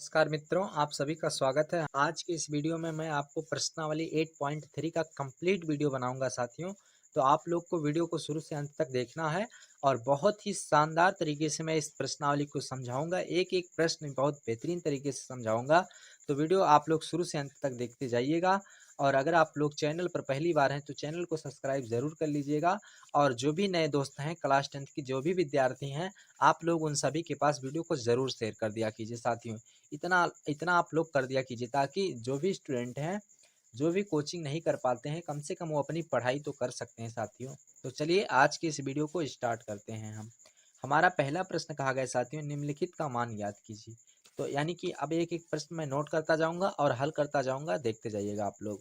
नमस्कार मित्रों, आप सभी का स्वागत है। आज के इस वीडियो में मैं आपको प्रश्नावली 8.3 का कंप्लीट वीडियो बनाऊंगा साथियों। तो आप लोग को वीडियो को शुरू से अंत तक देखना है और बहुत ही शानदार तरीके से मैं इस प्रश्नावली को समझाऊंगा। एक एक प्रश्न बहुत बेहतरीन तरीके से समझाऊंगा। तो वीडियो आप लोग शुरू से अंत तक देखते जाइएगा। और अगर आप लोग चैनल पर पहली बार हैं तो चैनल को सब्सक्राइब ज़रूर कर लीजिएगा। और जो भी नए दोस्त हैं, क्लास 10th की जो भी विद्यार्थी हैं, आप लोग उन सभी के पास वीडियो को ज़रूर शेयर कर दिया कीजिए साथियों। इतना इतना आप लोग कर दिया कीजिए ताकि जो भी स्टूडेंट हैं, जो भी कोचिंग नहीं कर पाते हैं, कम से कम वो अपनी पढ़ाई तो कर सकते हैं साथियों। तो चलिए आज की इस वीडियो को स्टार्ट करते हैं हम। हमारा पहला प्रश्न कहा गया साथियों, निम्नलिखित का मान याद कीजिए। तो यानी कि अब एक एक प्रश्न मैं नोट करता जाऊंगा और हल करता जाऊंगा, देखते जाइएगा आप लोग।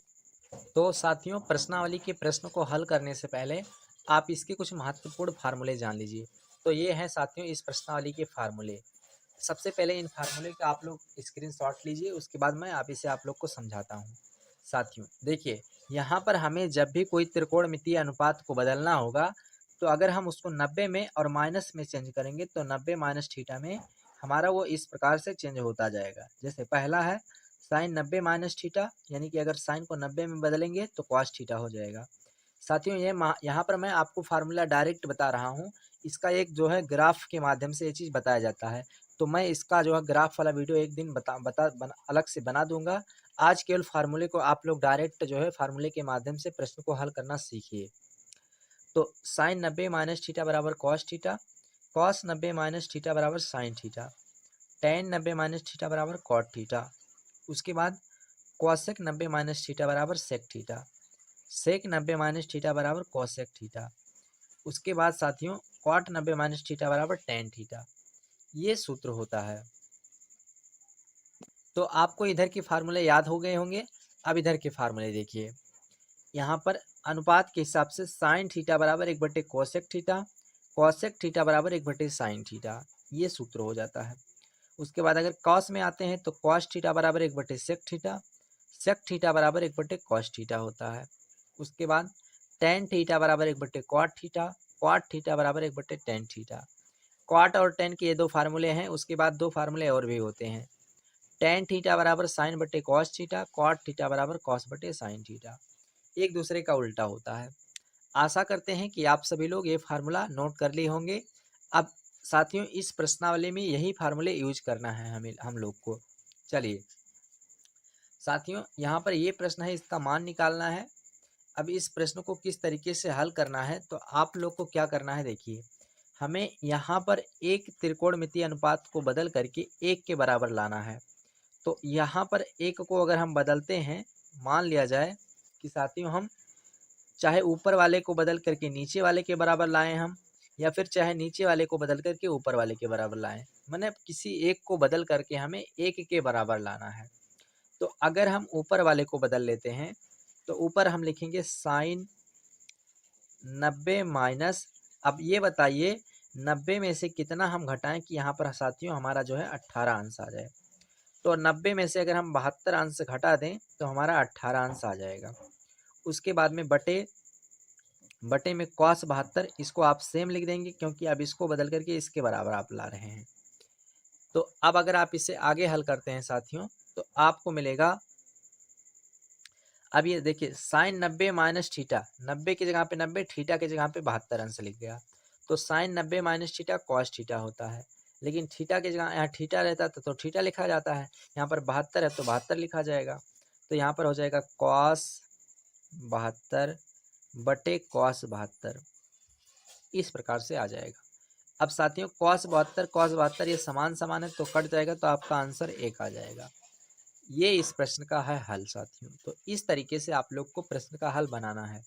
तो साथियों, प्रश्नावली के प्रश्न को हल करने से पहले आप इसके कुछ महत्वपूर्ण फार्मूले जान लीजिए। तो ये हैं साथियों इस प्रश्नावली के फार्मूले। सबसे पहले इन फार्मूले का आप लोग स्क्रीनशॉट लीजिए, उसके बाद मैं इसे आप लोग को समझाता हूँ। साथियों देखिए, यहाँ पर हमें जब भी कोई त्रिकोणमितीय अनुपात को बदलना होगा, तो अगर हम उसको 90 में और माइनस में चेंज करेंगे तो 90 माइनस थीटा में हमारा वो इस प्रकार से चेंज होता जाएगा। जैसे पहला है साइन 90 माइनस थीटा, यानी कि अगर साइन को 90 में बदलेंगे तो कॉस थीटा हो जाएगा। साथियों यहाँ पर मैं आपको फार्मूला डायरेक्ट बता रहा हूँ। इसका एक जो है ग्राफ के माध्यम से ये चीज़ बताया जाता है। तो मैं इसका जो है ग्राफ वाला वीडियो एक दिन अलग से बना दूंगा। आज केवल फार्मूले को आप लोग डायरेक्ट जो है फार्मूले के माध्यम से प्रश्न को हल करना सीखिए। तो साइन 90 माइनस थीटा बराबर cos theta, cos 90 minus theta बराबर sine theta, tan 90 minus theta बराबर कॉट थीटा। उसके बाद कॉसेक 90 माइनस थीटा बराबर sec theta, sec 90 minus theta बराबर कॉसेक थीटा। उसके बाद साथियों कॉट 90 माइनस थीटा बराबर टेन थीटा। ये सूत्र होता है। तो आपको इधर के फार्मूले याद हो गए होंगे। अब इधर के फार्मूले देखिए, यहाँ पर अनुपात के हिसाब से साइन थीटा बराबर 1/cosec cosec theta, cosec theta बराबर 1/sin साइन थीटा। ये सूत्र हो जाता है। उसके बाद अगर कॉस में आते हैं तो कॉस थीटा बराबर 1/sec थीटा, सेक थीटा बराबर 1/cos थीटा होता है। उसके बाद टेन थीटा बराबर 1/cot थीटा, कॉट थीटा बराबर 1/tan थीटा। कॉट और टेन के ये दो फार्मूले हैं। उसके बाद दो फार्मूले और भी होते हैं। टेन थीटा बराबर साइन बटे कॉस थीटा, कॉट थीटा बराबर कॉस बटे साइन थीटा। एक दूसरे का उल्टा होता है। आशा करते हैं कि आप सभी लोग ये फार्मूला नोट कर लिए होंगे। अब साथियों इस प्रश्नावली में यही फार्मूले यूज करना है हम लोग को। चलिए साथियों, यहाँ पर ये प्रश्न है, इसका मान निकालना है। अब इस प्रश्न को किस तरीके से हल करना है, तो आप लोग को क्या करना है देखिए, हमें यहाँ पर एक त्रिकोणमितीय अनुपात को बदल करके एक के बराबर लाना है। तो यहाँ पर एक को अगर हम बदलते हैं, मान लिया जाए कि साथियों हम चाहे ऊपर वाले को बदल करके नीचे वाले के बराबर लाएं हम, या फिर चाहे नीचे वाले को बदल करके ऊपर वाले के बराबर लाएं, माने किसी एक को बदल करके हमें एक के बराबर लाना है। तो अगर हम ऊपर वाले को बदल लेते हैं तो ऊपर हम लिखेंगे साइन 90 माइनस, अब ये बताइए 90 में से कितना हम घटाएं कि यहाँ पर साथियों हमारा जो है 18 अंश आ जाए। तो 90 में से अगर हम 72 अंश घटा दें तो हमारा 18 अंश आ जाएगा। उसके बाद में बटे बटे में cos 72, इसको आप सेम लिख देंगे क्योंकि अब इसको बदल करके इसके बराबर आप ला रहे हैं। तो अब अगर आप इसे आगे हल करते हैं साथियों तो आपको मिलेगा, अब ये देखिए साइन 90 माइनस थीटा, 90 की जगह पे 90, थीटा की जगह पे 72 अंश लिख गया। तो sine 90 minus theta cos theta होता है। लेकिन थीटा की जगह यहाँ थीटा रहता तो थीटा लिखा जाता है। यहाँ पर 72 है तो 72 लिखा जाएगा। तो यहाँ पर हो जाएगा कॉस 72 बटे कॉस 72, इस प्रकार से आ जाएगा। अब साथियों कॉस 72 ये समान समान है तो कट जाएगा, तो आपका आंसर एक आ जाएगा। ये इस प्रश्न का है हल साथियों। तो इस तरीके से आप लोग को प्रश्न का हल बनाना है।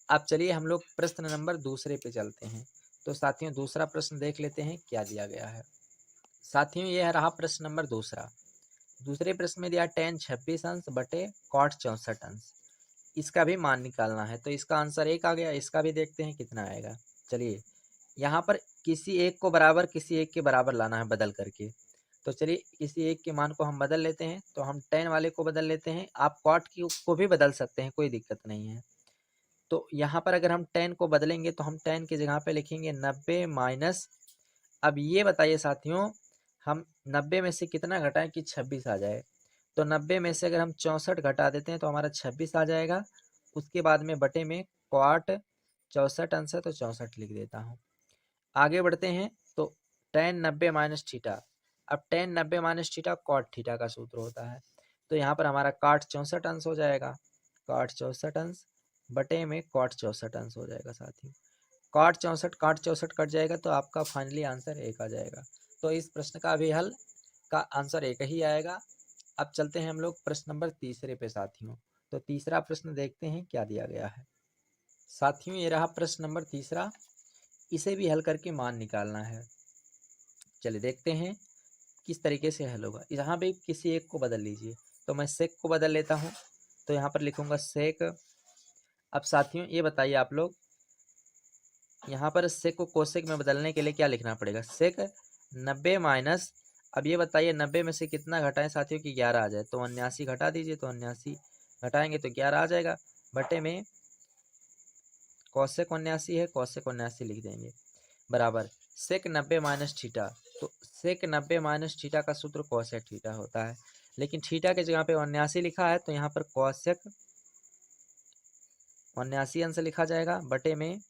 अब चलिए हम लोग प्रश्न नंबर दूसरे पे चलते हैं। तो साथियों दूसरा प्रश्न देख लेते हैं क्या दिया गया है। साथियों ये रहा प्रश्न नंबर दूसरा। दूसरे प्रश्न में दिया टेन 26 अंश बटे कॉट 64 अंश। इसका भी मान निकालना है। तो इसका आंसर एक आ गया। इसका भी देखते हैं कितना आएगा। चलिए यहाँ पर किसी एक को बराबर किसी एक के बराबर लाना है बदल करके। तो चलिए किसी एक के मान को हम बदल लेते हैं। तो हम टेन वाले को बदल लेते हैं। आप कॉट की को भी बदल सकते हैं, कोई दिक्कत नहीं है। तो यहाँ पर अगर हम टेन को बदलेंगे तो हम टेन की जगह पे लिखेंगे 90 माइनस, अब ये बताइए साथियों हम 90 में से कितना घटाएं कि 26 आ जाए। तो 90 में से अगर हम 64 घटा देते हैं तो हमारा 26 आ जाएगा। उसके बाद में बटे में क्वाट 64 अंश है तो 64 लिख देता हूँ। आगे बढ़ते हैं तो tan 90 माइनस थीटा। अब tan 90 minus theta cot theta का सूत्र होता है। तो यहाँ पर हमारा काट 64 अंश हो जाएगा, काट 64 अंश बटे में कॉट 64 अंश हो जाएगा साथियों। काट 64 कट जाएगा तो आपका फाइनली आंसर 1 आ जाएगा। तो इस प्रश्न का भी हल का आंसर 1 ही आएगा। अब चलते हैं हम लोग प्रश्न नंबर तीसरे पे साथियों। तो तीसरा प्रश्न देखते हैं क्या दिया गया है साथियों। ये रहा प्रश्न नंबर तीसरा, इसे भी हल करके मान निकालना है। चलिए देखते हैं किस तरीके से हल होगा। यहाँ पे किसी एक को बदल लीजिए, तो मैं सेक को बदल लेता हूँ। तो यहाँ पर लिखूंगा सेक। अब साथियों ये बताइए आप लोग, यहाँ पर सेक को कोसेक में बदलने के लिए क्या लिखना पड़ेगा? सेक 90 माइनस, अब ये बताइए 90 में से कितना घटाएं साथियों कि 11 आ जाए। तो 79 घटा दीजिए, तो 79 घटाएंगे तो 11 आ जाएगा। बटे में कौसेक 79 है, कौसेक 79 लिख देंगे बराबर सेक 90 माइनस थीटा। तो सेक 90 माइनस थीटा का सूत्र कौसेक थीटा होता है, लेकिन थीटा के जगह पे 79 लिखा है तो यहाँ पर कौसेक 79 अंश लिखा जाएगा बटे में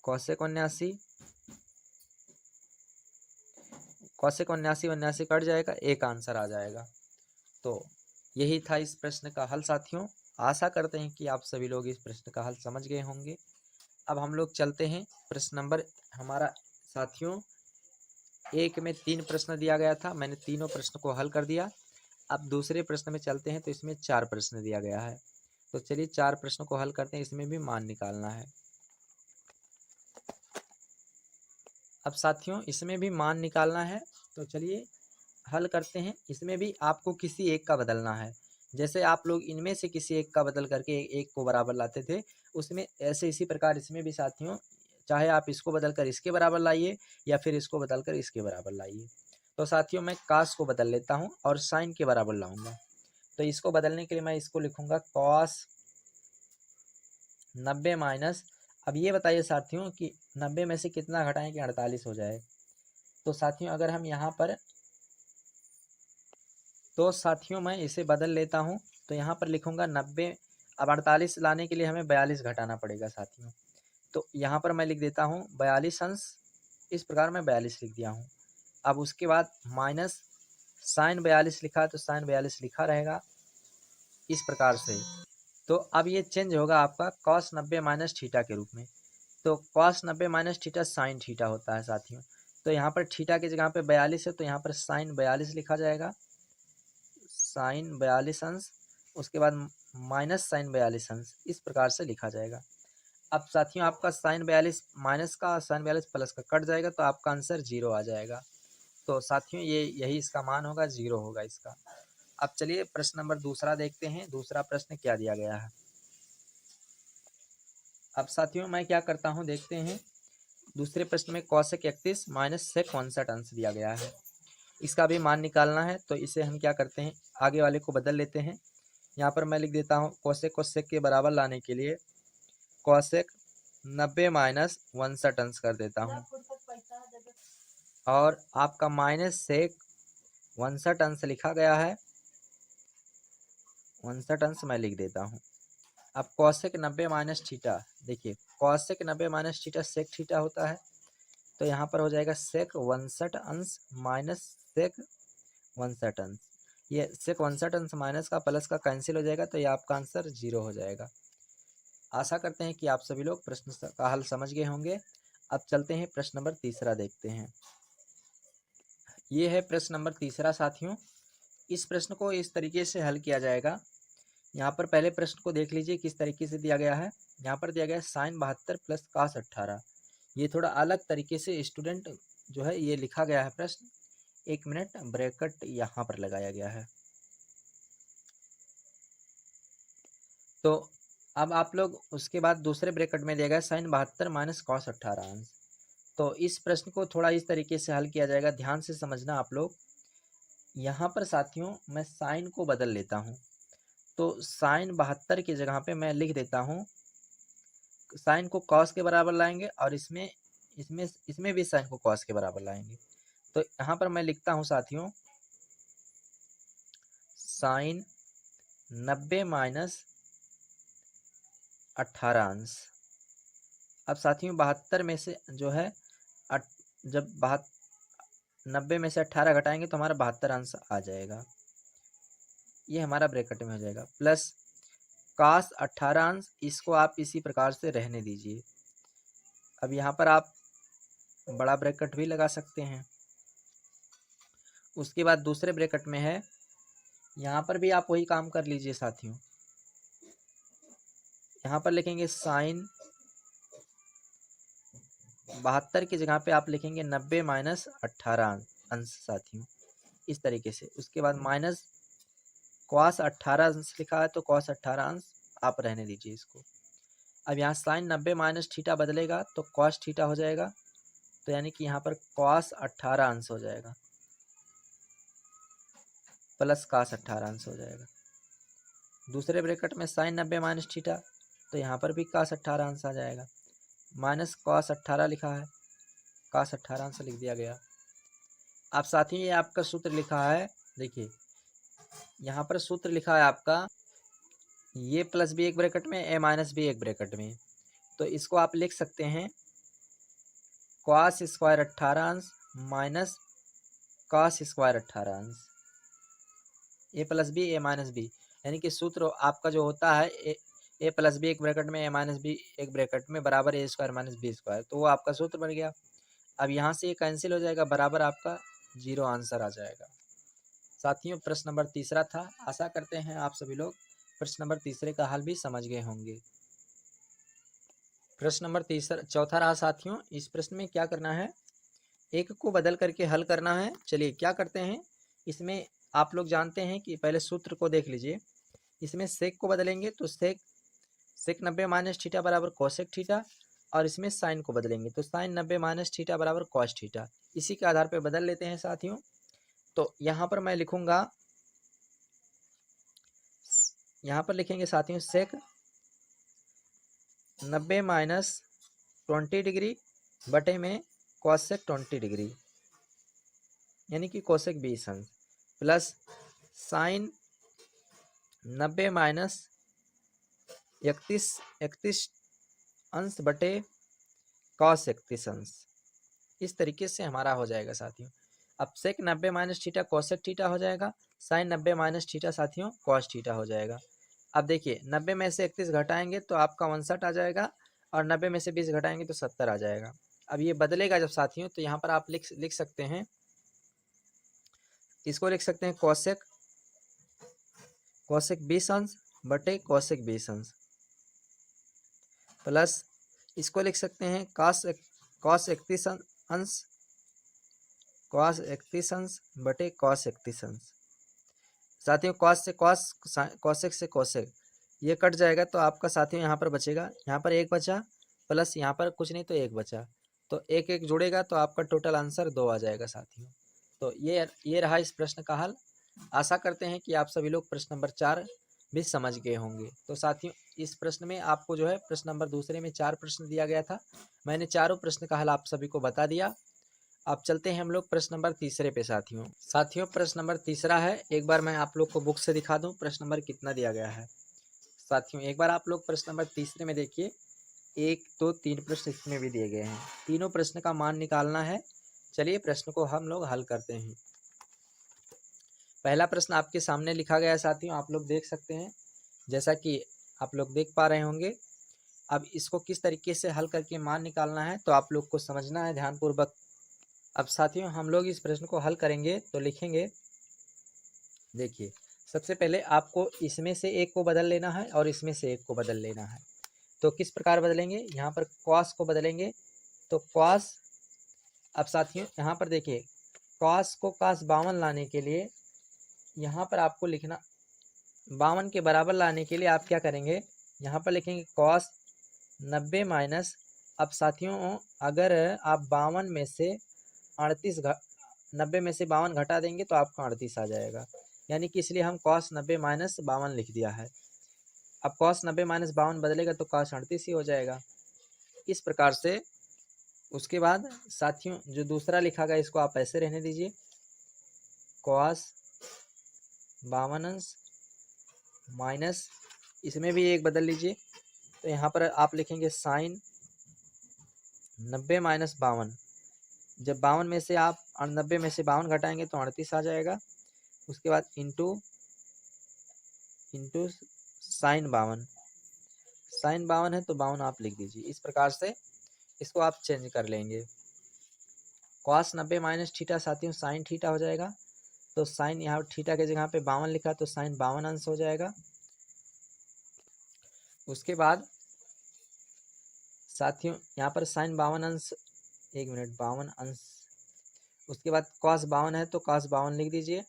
कौसेक 79, कौसेक 79 कट जाएगा, एक आंसर आ जाएगा। तो यही था इस प्रश्न का हल साथियों। आशा करते हैं कि आप सभी लोग इस प्रश्न का हल समझ गए होंगे। अब हम लोग चलते हैं प्रश्न नंबर हमारा साथियों, एक में 3 प्रश्न दिया गया था, मैंने तीनों प्रश्न को हल कर दिया। अब दूसरे प्रश्न में चलते हैं तो इसमें 4 प्रश्न दिया गया है। तो चलिए 4 प्रश्नों को हल करते हैं, इसमें भी मान निकालना है। अब साथियों इसमें भी मान निकालना है, तो चलिए हल करते हैं। इसमें भी आपको किसी एक का बदलना है। जैसे आप लोग इनमें से किसी एक का बदल करके एक को बराबर लाते थे, उसमें ऐसे इसी प्रकार इसमें भी साथियों, चाहे आप इसको बदल कर इसके बराबर लाइए या फिर इसको बदल कर इसके बराबर लाइए। तो साथियों मैं कास को बदल लेता हूँ और साइन के बराबर लाऊंगा। तो इसको बदलने के लिए मैं इसको लिखूंगा कॉस 90 माइनस, अब ये बताइए साथियों कि 90 में से कितना घटाएं कि 48 हो जाए। तो साथियों अगर हम यहाँ पर, तो साथियों मैं इसे बदल लेता हूँ। तो यहाँ पर लिखूंगा 90, अब 48 लाने के लिए हमें 42 घटाना पड़ेगा साथियों। तो यहाँ पर मैं लिख देता हूँ 42 अंश, इस प्रकार मैं 42 लिख दिया हूँ। अब उसके बाद माइनस साइन 42 लिखा है तो साइन 42 लिखा रहेगा इस प्रकार से। तो अब ये चेंज होगा आपका कॉस 90 माइनस थीटा के रूप में। तो cos 90 minus theta sine theta होता है साथियों। तो यहाँ पर थीटा की जगह पे 42 है तो यहाँ पर साइन 42 लिखा जाएगा, साइन 42 अंश, उसके बाद माइनस साइन 42 अंश, इस प्रकार से लिखा जाएगा। अब साथियों आपका साइन 42 माइनस का साइन 42 प्लस का कट जाएगा तो आपका आंसर 0 आ जाएगा। तो साथियों ये यही इसका मान होगा, 0 होगा इसका। अब चलिए प्रश्न नंबर दूसरा देखते हैं, दूसरा प्रश्न क्या दिया गया है। अब साथियों मैं क्या करता हूँ देखते हैं। दूसरे प्रश्न में कौशिक 31 माइनस सेक 59 अंश दिया गया है, इसका भी मान निकालना है। तो इसे हम क्या करते हैं, आगे वाले को बदल लेते हैं। यहाँ पर मैं लिख देता हूँ कौशिक को सेक के बराबर लाने के लिए कौशिक 90 माइनस 59 अंश कर देता हूँ, और आपका माइनस सेक 59 अंश लिखा गया है, 59 अंश मैं लिख देता हूँ। अब कौशिक 90 माइनस थीटा, देखिए cosec 90 minus theta sec theta होता है। तो यहाँ पर हो जाएगा सेक 59 अंश माइनस सेक 59 अंश, ये सेक 59 अंश माइनस का प्लस का कैंसिल हो जाएगा तो ये आपका आंसर 0 हो जाएगा। आशा करते हैं कि आप सभी लोग प्रश्न का हल समझ गए होंगे। अब चलते हैं प्रश्न नंबर तीसरा देखते हैं। ये है प्रश्न नंबर तीसरा साथियों। इस प्रश्न को इस तरीके से हल किया जाएगा। यहाँ पर पहले प्रश्न को देख लीजिए किस तरीके से दिया गया है। यहाँ पर दिया गया है साइन 72 प्लस कास 18। ये थोड़ा अलग तरीके से स्टूडेंट जो है ये लिखा गया है प्रश्न। 1 मिनट, ब्रैकेट यहाँ पर लगाया गया है। तो अब आप लोग उसके बाद दूसरे ब्रैकेट में दिया गया साइन 72 माइनस कॉस 18 अंश। तो इस प्रश्न को थोड़ा इस तरीके से हल किया जाएगा, ध्यान से समझना आप लोग। यहाँ पर साथियों मैं साइन को बदल लेता हूँ। तो साइन 72 की जगह पे मैं लिख देता हूँ, साइन को कॉस के बराबर लाएंगे और इसमें इसमें इसमें भी साइन को कॉस के बराबर लाएंगे। तो यहाँ पर मैं लिखता हूँ साथियों साइन 90 माइनस 18 अंश। अब साथियों 72 में से जो है जब 90 में से 18 घटाएंगे तो हमारा 72 अंश आ जाएगा। ये हमारा ब्रैकेट में हो जाएगा प्लस cos 18 अंश, इसको आप इसी प्रकार से रहने दीजिए। अब यहाँ पर आप बड़ा ब्रैकेट भी लगा सकते हैं। उसके बाद दूसरे ब्रैकेट में है, यहाँ पर भी आप वही काम कर लीजिए साथियों। यहाँ पर लिखेंगे साइन 72 की जगह पे आप लिखेंगे 90 माइनस 18 अंश साथियों, इस तरीके से। उसके बाद माइनस cos 18 अंश लिखा है तो cos 18 अंश आप रहने दीजिए इसको। अब यहाँ साइन 90 माइनस थीटा बदलेगा तो cos थीटा हो जाएगा, तो यानी कि यहाँ पर cos 18 अंश हो जाएगा प्लस cos 18 अंश हो जाएगा। दूसरे ब्रैकेट में साइन 90 माइनस थीटा, तो यहाँ पर भी cos 18 अंश आ जाएगा, माइनस cos 18 लिखा है, cos 18 अंश लिख दिया गया। अब साथियों ये आपका सूत्र लिखा है, देखिए यहाँ पर सूत्र लिखा है आपका ये प्लस भी एक ब्रैकेट में, ए माइनस भी एक ब्रैकेट में, तो इसको आप लिख सकते हैं cos स्क्वायर 18 अंश माइनस cos स्क्वायर 18 अंश, ए प्लस बी ए माइनस बी, यानी कि सूत्र आपका जो होता है ए प्लस बी एक ब्रैकेट में, ए माइनस बी एक ब्रैकेट में, बराबर ए स्क्वायर माइनस बी स्क्वायर, तो वो आपका सूत्र बन गया। अब यहाँ से ये कैंसिल हो जाएगा, बराबर आपका 0 आंसर आ जाएगा। साथियों प्रश्न नंबर तीसरा था, आशा करते हैं आप सभी लोग प्रश्न नंबर तीसरे का हल भी समझ गए होंगे। प्रश्न नंबर चौथा रहा साथियों। इस प्रश्न में क्या करना है, एक को बदल करके हल करना है। चलिए क्या करते हैं, इसमें आप लोग जानते हैं कि पहले सूत्र को देख लीजिए। इसमें सेक को बदलेंगे तो सेक 90 माइनस थीटा बराबर कोसेक थीटा, और इसमें साइन को बदलेंगे तो साइन 90 माइनस थीटा बराबर कॉस थीटा। इसी के आधार पर बदल लेते हैं साथियों। तो यहाँ पर मैं लिखूंगा, यहाँ पर लिखेंगे साथियों सेक 90 माइनस 20 डिग्री बटे में कॉसेक 20 डिग्री, यानी कि कोसेक 20 अंश, प्लस साइन 90 माइनस 31 अंश बटे कॉस 31 अंश। इस तरीके से हमारा हो जाएगा साथियों। अब सेक 90 माइनस थीटा कोसेक थीटा हो जाएगा, साइन 90 माइनस थीटा साथियों कॉस थीटा हो जाएगा। अब देखिए 90 में से 31 घटाएंगे तो आपका 59 आ जाएगा, और 90 में से 20 घटाएंगे तो 70 आ जाएगा। अब ये बदलेगा जब साथियों, तो यहाँ पर आप लिख सकते हैं, इसको लिख सकते हैं कोसेक 20 अंश बटे कोसेक 20 अंश, प्लस इसको लिख सकते हैं कॉस 31 अंश बटे कॉस 31 अंश। साथियों कॉस से कोसेक से कोसेक ये कट जाएगा, तो आपका साथियों यहाँ पर बचेगा, यहाँ पर 1 बचा, प्लस यहाँ पर कुछ नहीं तो 1 बचा, तो 1 1 जुड़ेगा तो आपका टोटल आंसर 2 आ जाएगा साथियों। तो ये रहा इस प्रश्न का हल। आशा करते हैं कि आप सभी लोग प्रश्न नंबर 4 भी समझ गए होंगे। तो साथियों इस प्रश्न में आपको जो है प्रश्न नंबर दूसरे में 4 प्रश्न दिया गया था, मैंने चारों प्रश्न का हल आप सभी को बता दिया। अब चलते हैं हम लोग प्रश्न नंबर तीसरे पे साथियों प्रश्न नंबर तीसरा है, एक बार मैं आप लोग को बुक से दिखा दूं प्रश्न नंबर कितना दिया गया है। साथियों एक बार आप लोग प्रश्न नंबर तीसरे में देखिए, 1 2 3 प्रश्न इसमें भी दिए गए हैं, तीनों प्रश्न का मान निकालना है। चलिए प्रश्न को हम लोग हल करते हैं। पहला प्रश्न आपके सामने लिखा गया है साथियों, आप लोग देख सकते हैं, जैसा कि आप लोग देख पा रहे होंगे। अब इसको किस तरीके से हल करके मान निकालना है तो आप लोग को समझना है ध्यानपूर्वक। अब साथियों हम लोग इस प्रश्न को हल करेंगे तो लिखेंगे, देखिए सबसे पहले आपको इसमें से एक को बदल लेना है और इसमें से एक को बदल लेना है। तो किस प्रकार बदलेंगे, यहाँ पर कॉस को बदलेंगे तो कॉस, अब साथियों यहाँ पर देखिए कॉस को cos 52 लाने के लिए यहाँ पर आपको लिखना 52 के बराबर लाने के लिए आप क्या करेंगे, यहाँ पर लिखेंगे cos 90 माइनस, अब साथियों अगर आप 52 में से 38 90 में से 52 घटा देंगे तो आपका 38 आ जाएगा, यानी कि इसलिए हम cos 90 माइनस 52 लिख दिया है। अब cos 90 माइनस 52 बदलेगा तो cos 38 ही हो जाएगा। इस प्रकार से उसके बाद साथियों जो दूसरा लिखा गया इसको आप ऐसे रहने दीजिए, कॉस 52 अंश माइनस, इसमें भी एक बदल लीजिए, तो यहाँ पर आप लिखेंगे साइन 90 माइनस 52। जब 52 में से आप 90 में से 52 घटाएंगे तो 38 आ जाएगा। उसके बाद इंटू साइन 52, साइन 52 है तो 52 आप लिख दीजिए। इस प्रकार से इसको आप चेंज कर लेंगे। कॉस 90 माइनस थीटा साथियों साइन थीटा हो जाएगा, तो साइन यहाँ थीटा के जगह पे 52 लिखा तो साइन 52 अंश हो जाएगा। उसके बाद साथियों यहाँ पर साइन 52 अंश, 1 मिनट, 52 अंश, उसके बाद कॉस 52 है तो कॉस 52 लिख दीजिए,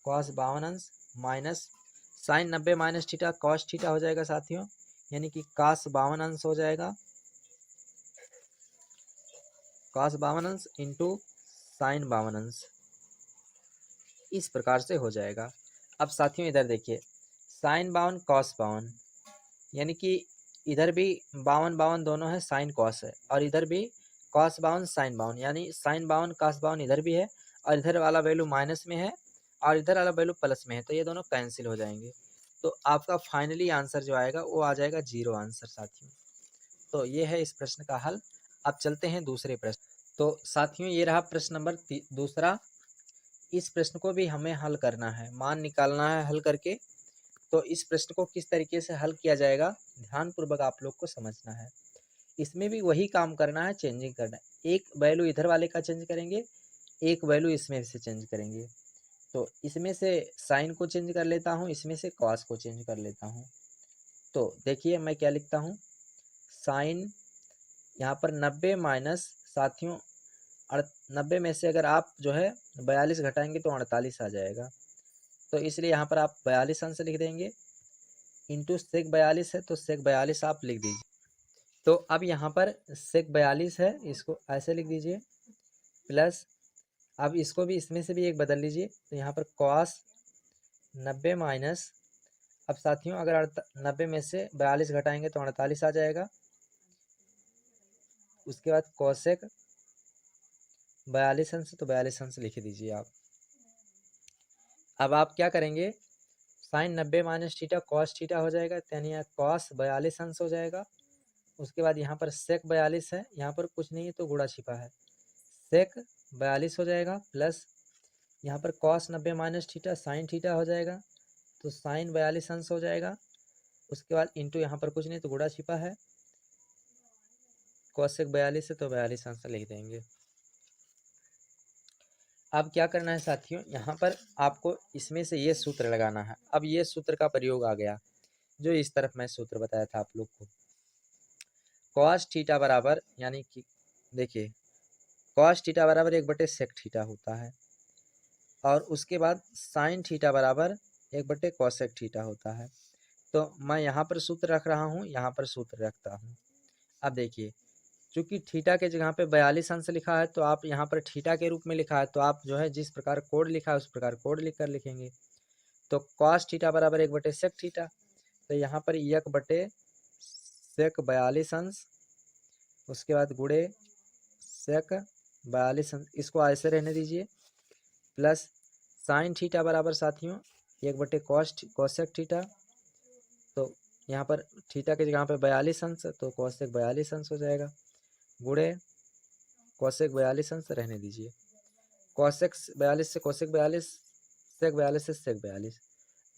कॉस 52 अंश minus sine 90 minus theta cos theta हो जाएगा साथियों, यानी कि कॉस 52 अंश हो जाएगा, कॉस 52 अंश इंटू साइन 52 अंश, इस प्रकार से हो जाएगा। अब साथियों इधर देखिए, साइन 52 कॉस 52, यानी कि इधर भी 52 दोनों है, साइन कॉस है, और इधर भी कॉस 52 साइन 52, यानी साइन 52 कॉस 52 इधर भी है, और इधर वाला वैल्यू माइनस में है और इधर वाला वैल्यू प्लस में है, तो ये दोनों कैंसिल हो जाएंगे। तो आपका फाइनली आंसर जो आएगा वो आ जाएगा 0 आंसर साथियों। तो ये है इस प्रश्न का हल। अब चलते हैं दूसरे प्रश्न। तो साथियों ये रहा प्रश्न नंबर दूसरा। इस प्रश्न को भी हमें हल करना है, मान निकालना है हल करके। तो इस प्रश्न को किस तरीके से हल किया जाएगा ध्यानपूर्वक आप लोग को समझना है। इसमें भी वही काम करना है, चेंजिंग करना है। एक वैल्यू इधर वाले का चेंज करेंगे, एक वैल्यू इसमें से चेंज करेंगे। तो इसमें से साइन को चेंज कर लेता हूँ, इसमें से कॉस को चेंज कर लेता हूँ। तो देखिए मैं क्या लिखता हूँ, साइन यहाँ पर 90 माइनस साथियों 90 में से अगर आप जो है 42 घटाएंगे तो 48 आ जाएगा। तो इसलिए यहाँ पर आप 42 अंश लिख देंगे, इंटू सेक 42 है तो सेक 42 आप लिख दीजिए। तो अब यहाँ पर सेक 42 है, इसको ऐसे लिख दीजिए, प्लस अब इसको भी इसमें से भी एक बदल लीजिए, तो यहाँ पर कॉस 90 माइनस, अब साथियों अगर 90 में से 42 घटाएंगे तो 48 आ जाएगा। उसके बाद कॉसेक 42 अंश, तो 42 अंश लिख दीजिए आप। अब आप क्या करेंगे, sine 90 minus theta cos theta हो जाएगा, यानी यहाँ कॉस 42 अंश हो जाएगा। उसके बाद यहाँ पर सेक 42 है, यहाँ पर कुछ नहीं है तो गुणा छिपा है, सेक 42 हो जाएगा, प्लस यहाँ पर cos 90 minus theta sine theta हो जाएगा, तो साइन 42 अंश हो जाएगा। उसके बाद इंटू यहाँ पर कुछ नहीं तो गुणा छिपा है, कॉसेक 42 है तो 42 अंश लिख देंगे। अब क्या करना है साथियों, यहाँ पर आपको इसमें से ये सूत्र लगाना है। अब ये सूत्र का प्रयोग आ गया, जो इस तरफ मैं सूत्र बताया था आप लोग को, कॉस थीटा बराबर, यानी कि देखिए कॉस थीटा बराबर 1/सेक थीटा होता है, और उसके बाद साइन थीटा बराबर 1/कॉसेक थीटा होता है। तो मैं यहाँ पर सूत्र रख रहा हूँ, यहाँ पर सूत्र रखता हूँ। अब देखिए, चूंकि थीटा के जगह पे 42 अंश लिखा है, तो आप यहाँ पर थीटा के रूप में लिखा है, तो आप जो है जिस प्रकार कोड लिखा है उस प्रकार कोड लिख कर लिखेंगे। तो कॉस थीटा बराबर 1/सेक थीटा, तो यहाँ पर 1/सेक 42 अंश, उसके बाद गुणे सेक 42 अंश, इसको ऐसे रहने दीजिए, प्लस साइन थीटा बराबर साथियों 1/कॉसेक थीटा, तो यहाँ पर थीटा के जगह पे 42 अंश, तो कॉसेक 42 अंश हो जाएगा, गुणे कॉसेक 42 अंश रहने दीजिए, कॉसेक 42 से कॉसेक 42, सेक 42 से सेक 42,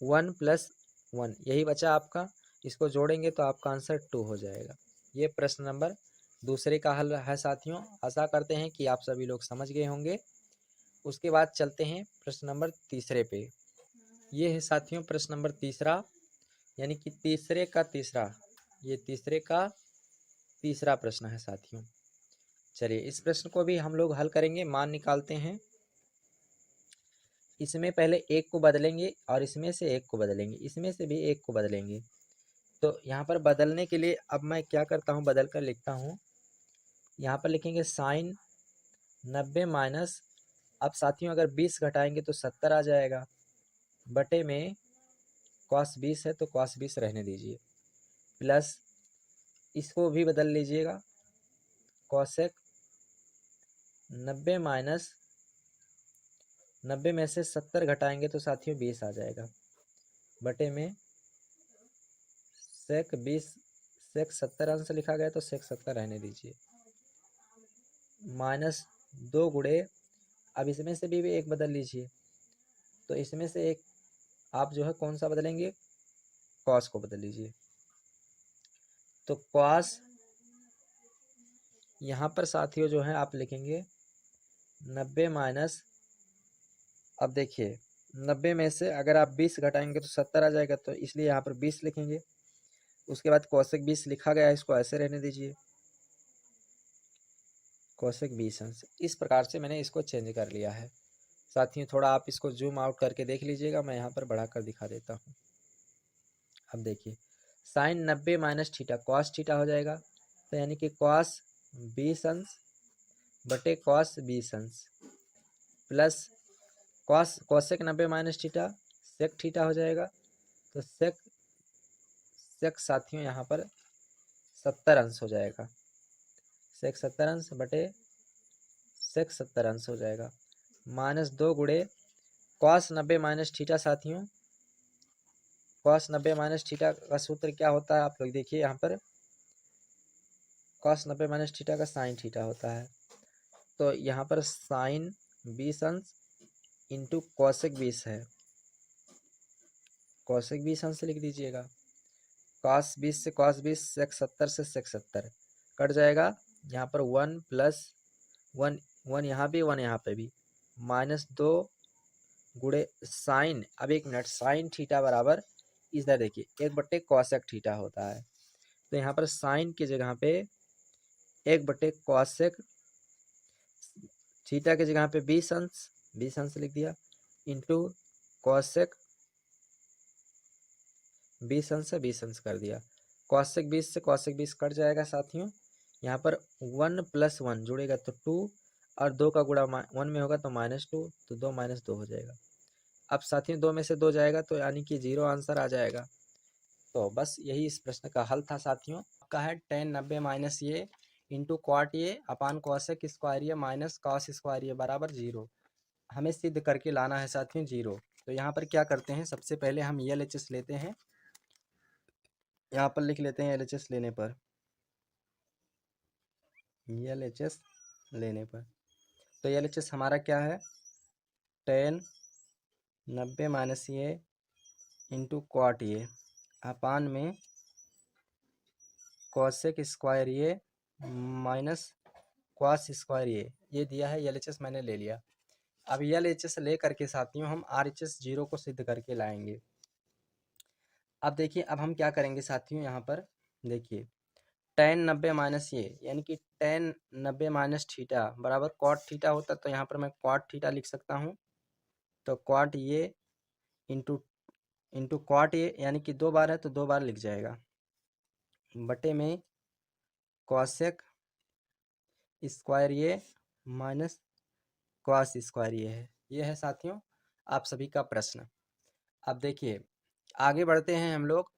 1 + 1 यही बचा आपका। इसको जोड़ेंगे तो आपका आंसर 2 हो जाएगा। ये प्रश्न नंबर दूसरे का हल है साथियों। आशा करते हैं कि आप सभी लोग समझ गए होंगे। उसके बाद चलते हैं प्रश्न नंबर तीसरे पे। ये है साथियों प्रश्न नंबर तीसरा, यानी कि तीसरे का तीसरा, ये तीसरे का तीसरा प्रश्न है साथियों। चलिए इस प्रश्न को भी हम लोग हल करेंगे, मान निकालते हैं। इसमें पहले एक को बदलेंगे और इसमें से एक को बदलेंगे, इसमें से भी एक को बदलेंगे। तो यहाँ पर बदलने के लिए अब मैं क्या करता हूँ, बदल कर लिखता हूँ। यहाँ पर लिखेंगे साइन 90 माइनस, अब साथियों अगर 20 घटाएंगे तो 70 आ जाएगा, बटे में कॉस 20 है तो कॉस 20 रहने दीजिए, प्लस इसको भी बदल लीजिएगा, कॉसेक 90 माइनस 90 में से 70 घटाएंगे तो साथियों 20 आ जाएगा, बटे में सेक 20, सेक 70 अंश लिखा गया तो सेक 70 रहने दीजिए, माइनस 2 गुणे, अब इसमें से भी एक बदल लीजिए, तो इसमें से एक आप जो है कौन सा बदलेंगे, कॉस को बदल लीजिए। तो कॉस यहाँ पर साथियों जो है आप लिखेंगे 90 माइनस, अब देखिए 90 में से अगर आप 20 घटाएंगे तो 70 आ जाएगा, तो इसलिए यहाँ पर 20 लिखेंगे। उसके बाद कौशिक 20 लिखा गया है, इसको ऐसे रहने दीजिए, कौशिक 20 अंश। इस प्रकार से मैंने इसको चेंज कर लिया है। साथियों थोड़ा आप इसको जूम आउट करके देख लीजिएगा, मैं यहाँ पर बढ़ाकर दिखा देता हूँ। अब देखिए sine 90 minus theta cos theta हो जाएगा, तो यानी कि कॉस 20 अंश बटे कॉस 20 अंश plus cos cosec 90 minus theta sec theta हो जाएगा, तो सेक सेक साथियों यहाँ पर 70 अंश हो जाएगा, सेक 70 अंश बटे सेक 70 अंश हो जाएगा, माइनस 2 गुणे कॉस 90 माइनस थीटा। साथियों कॉस 90 माइनस थीटा का सूत्र क्या होता है, आप लोग देखिए यहाँ पर कॉस 90 माइनस थीटा का साइन थीटा होता है, तो यहाँ पर साइन 20 अंश इंटू कॉसेक 20 है, कॉसेक 20 अंश लिख दीजिएगा, कॉस 20 से कॉस 20, सेक 70 से सेक 70 कट जाएगा, यहाँ पर 1 प्लस 1 1 यहाँ भी 1 यहाँ पे भी, माइनस 2 गुणे साइन, अब एक मिनट, साइन थीटा बराबर इधर देखिए 1 बटे कॉसेक थीटा होता है, तो यहाँ पर साइन की जगह पे 1 बटे कॉसेक थीटा की जगह पे 20 अंश लिख दिया, इंटू कॉसेक 20 अंश से 20 अंश कर दिया, कॉसेक 20 से कॉसेक 20 कट जाएगा साथियों, यहाँ पर 1 प्लस 1 जुड़ेगा तो 2 और 2 का गुणा 1 में होगा तो -2, तो 2 माइनस 2 हो जाएगा। अब साथियों 2 में से 2 जाएगा तो यानी कि 0 आंसर आ जाएगा। तो बस यही इस प्रश्न का हल था साथियों। आपका है tan 90 माइनस ये इंटू क्वाट ये अपान कॉसेक स्क्वायर ये माइनस कॉस स्क्वायर ये बराबर 0, हमें सिद्ध करके लाना है साथियों 0। तो यहाँ पर क्या करते हैं, सबसे पहले हम LHS लेते हैं, यहाँ पर लिख लेते हैं LHS लेने पर, LHS लेने पर, तो LHS हमारा क्या है, tan 90 माइनस ये इंटू क्वाट ये अपान में कॉसेक स्क्वायर ये माइनस कॉस स्क्वायर ये दिया है, LHS मैंने ले लिया। अब LHS ले करके साथियों हम RHS 0 को सिद्ध करके लाएंगे। अब देखिए अब हम क्या करेंगे साथियों, यहाँ पर देखिए tan 90 माइनस ये यानी कि tan 90 माइनस थीटा बराबर कॉट थीटा होता, तो यहाँ पर मैं कॉट थीटा लिख सकता हूँ, तो कॉट ये इंटू इंटू कॉट ये यानी कि 2 बार है तो 2 बार लिख जाएगा, बटे में कॉसेक स्क्वायर ये माइनस कॉस स्क्वायर ये है साथियों आप सभी का प्रश्न। अब देखिए आगे बढ़ते हैं हम लोग।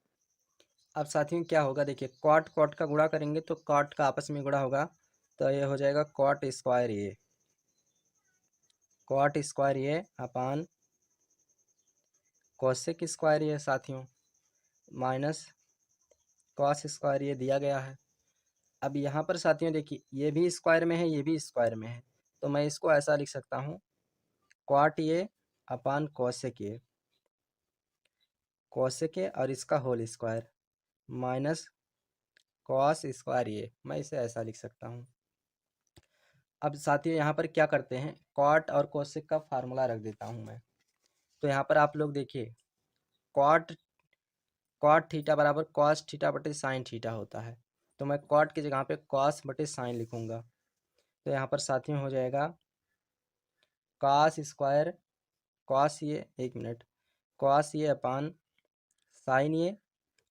अब साथियों क्या होगा, देखिए कॉट कॉट का गुणा करेंगे तो कॉट का आपस में गुणा होगा, तो ये हो जाएगा कॉट स्क्वायर ये अपान कॉसेक स्क्वायर ये साथियों माइनस कॉस स्क्वायर ये दिया गया है। अब यहाँ पर साथियों देखिए ये भी स्क्वायर में है ये भी स्क्वायर में है, तो मैं इसको ऐसा लिख सकता हूँ कॉट ये अपान कॉसेक ये और इसका whole square minus cos square ये, मैं इसे ऐसा लिख सकता हूँ। अब साथियों यहाँ पर क्या करते हैं, कॉट और कोसेक का फार्मूला रख देता हूँ मैं, तो यहाँ पर आप लोग देखिए कॉट कॉट थीटा बराबर कॉस थीटा बटे साइन थीटा होता है, तो मैं कॉट की जगह पे कॉस बटे साइन लिखूंगा, तो यहाँ पर साथियों हो जाएगा कॉस स्क्वायर कॉस ये, एक मिनट, कॉस ये अपान साइन ये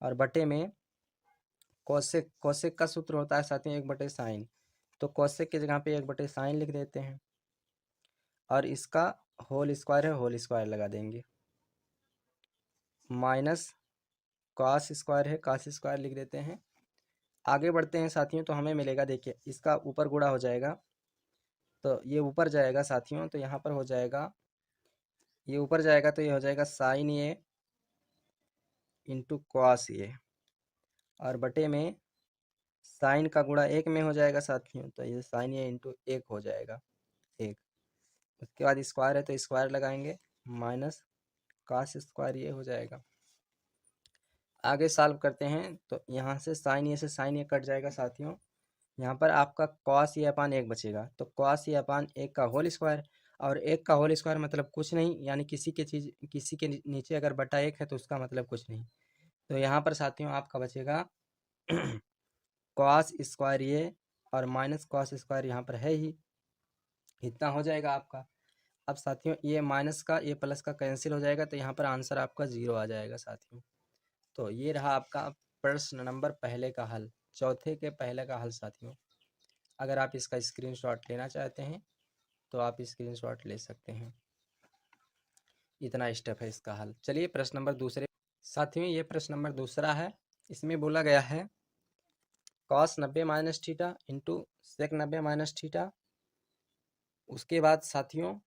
और बटे में कोसेक कोसेक का सूत्र होता है साथियों 1/साइन, तो कोसेक की जगह पे 1/साइन लिख देते हैं और इसका होल स्क्वायर है होल स्क्वायर लगा देंगे, माइनस कॉस स्क्वायर है कॉस स्क्वायर लिख देते हैं आगे बढ़ते हैं साथियों, तो हमें मिलेगा, देखिए इसका ऊपर गुणा हो जाएगा, तो ये ऊपर जाएगा साथियों, तो यहाँ पर हो जाएगा, ये ऊपर जाएगा तो ये हो जाएगा sign A into cos A, और बटे में साइन का गुणा एक में हो जाएगा साथियों, तो ये साइन ए इंटू एक हो जाएगा, एक। उसके बाद स्क्वायर है तो स्क्वायर लगाएंगे, माइनस कॉस स्क्वायर ये हो जाएगा। आगे सॉल्व करते हैं, तो यहाँ से साइन ए कट जाएगा साथियों। यहाँ पर आपका कॉस ए अपान एक बचेगा, तो कॉस ए अपान एक का होल स्क्वायर, और एक का होल स्क्वायर मतलब कुछ नहीं, यानी किसी के नीचे अगर बटा एक है तो उसका मतलब कुछ नहीं। तो यहाँ पर साथियों आपका बचेगा कॉस स्क्वायर ये और माइनस कॉस स्क्वायर यहाँ पर है ही, इतना हो जाएगा आपका। अब साथियों ये माइनस का ये प्लस का कैंसिल हो जाएगा, तो यहाँ पर आंसर आपका 0 आ जाएगा साथियों। तो ये रहा आपका प्रश्न नंबर पहले का हल, चौथे के पहले का हल साथियों। अगर आप इसका स्क्रीनशॉट लेना चाहते हैं तो आप स्क्रीनशॉट ले सकते हैं। इतना स्टेप है इसका हल। चलिए प्रश्न नंबर दूसरे साथियों, ये प्रश्न नंबर दूसरा है। इसमें बोला गया है cos 90 minus theta into sec 90 minus theta, उसके बाद साथियों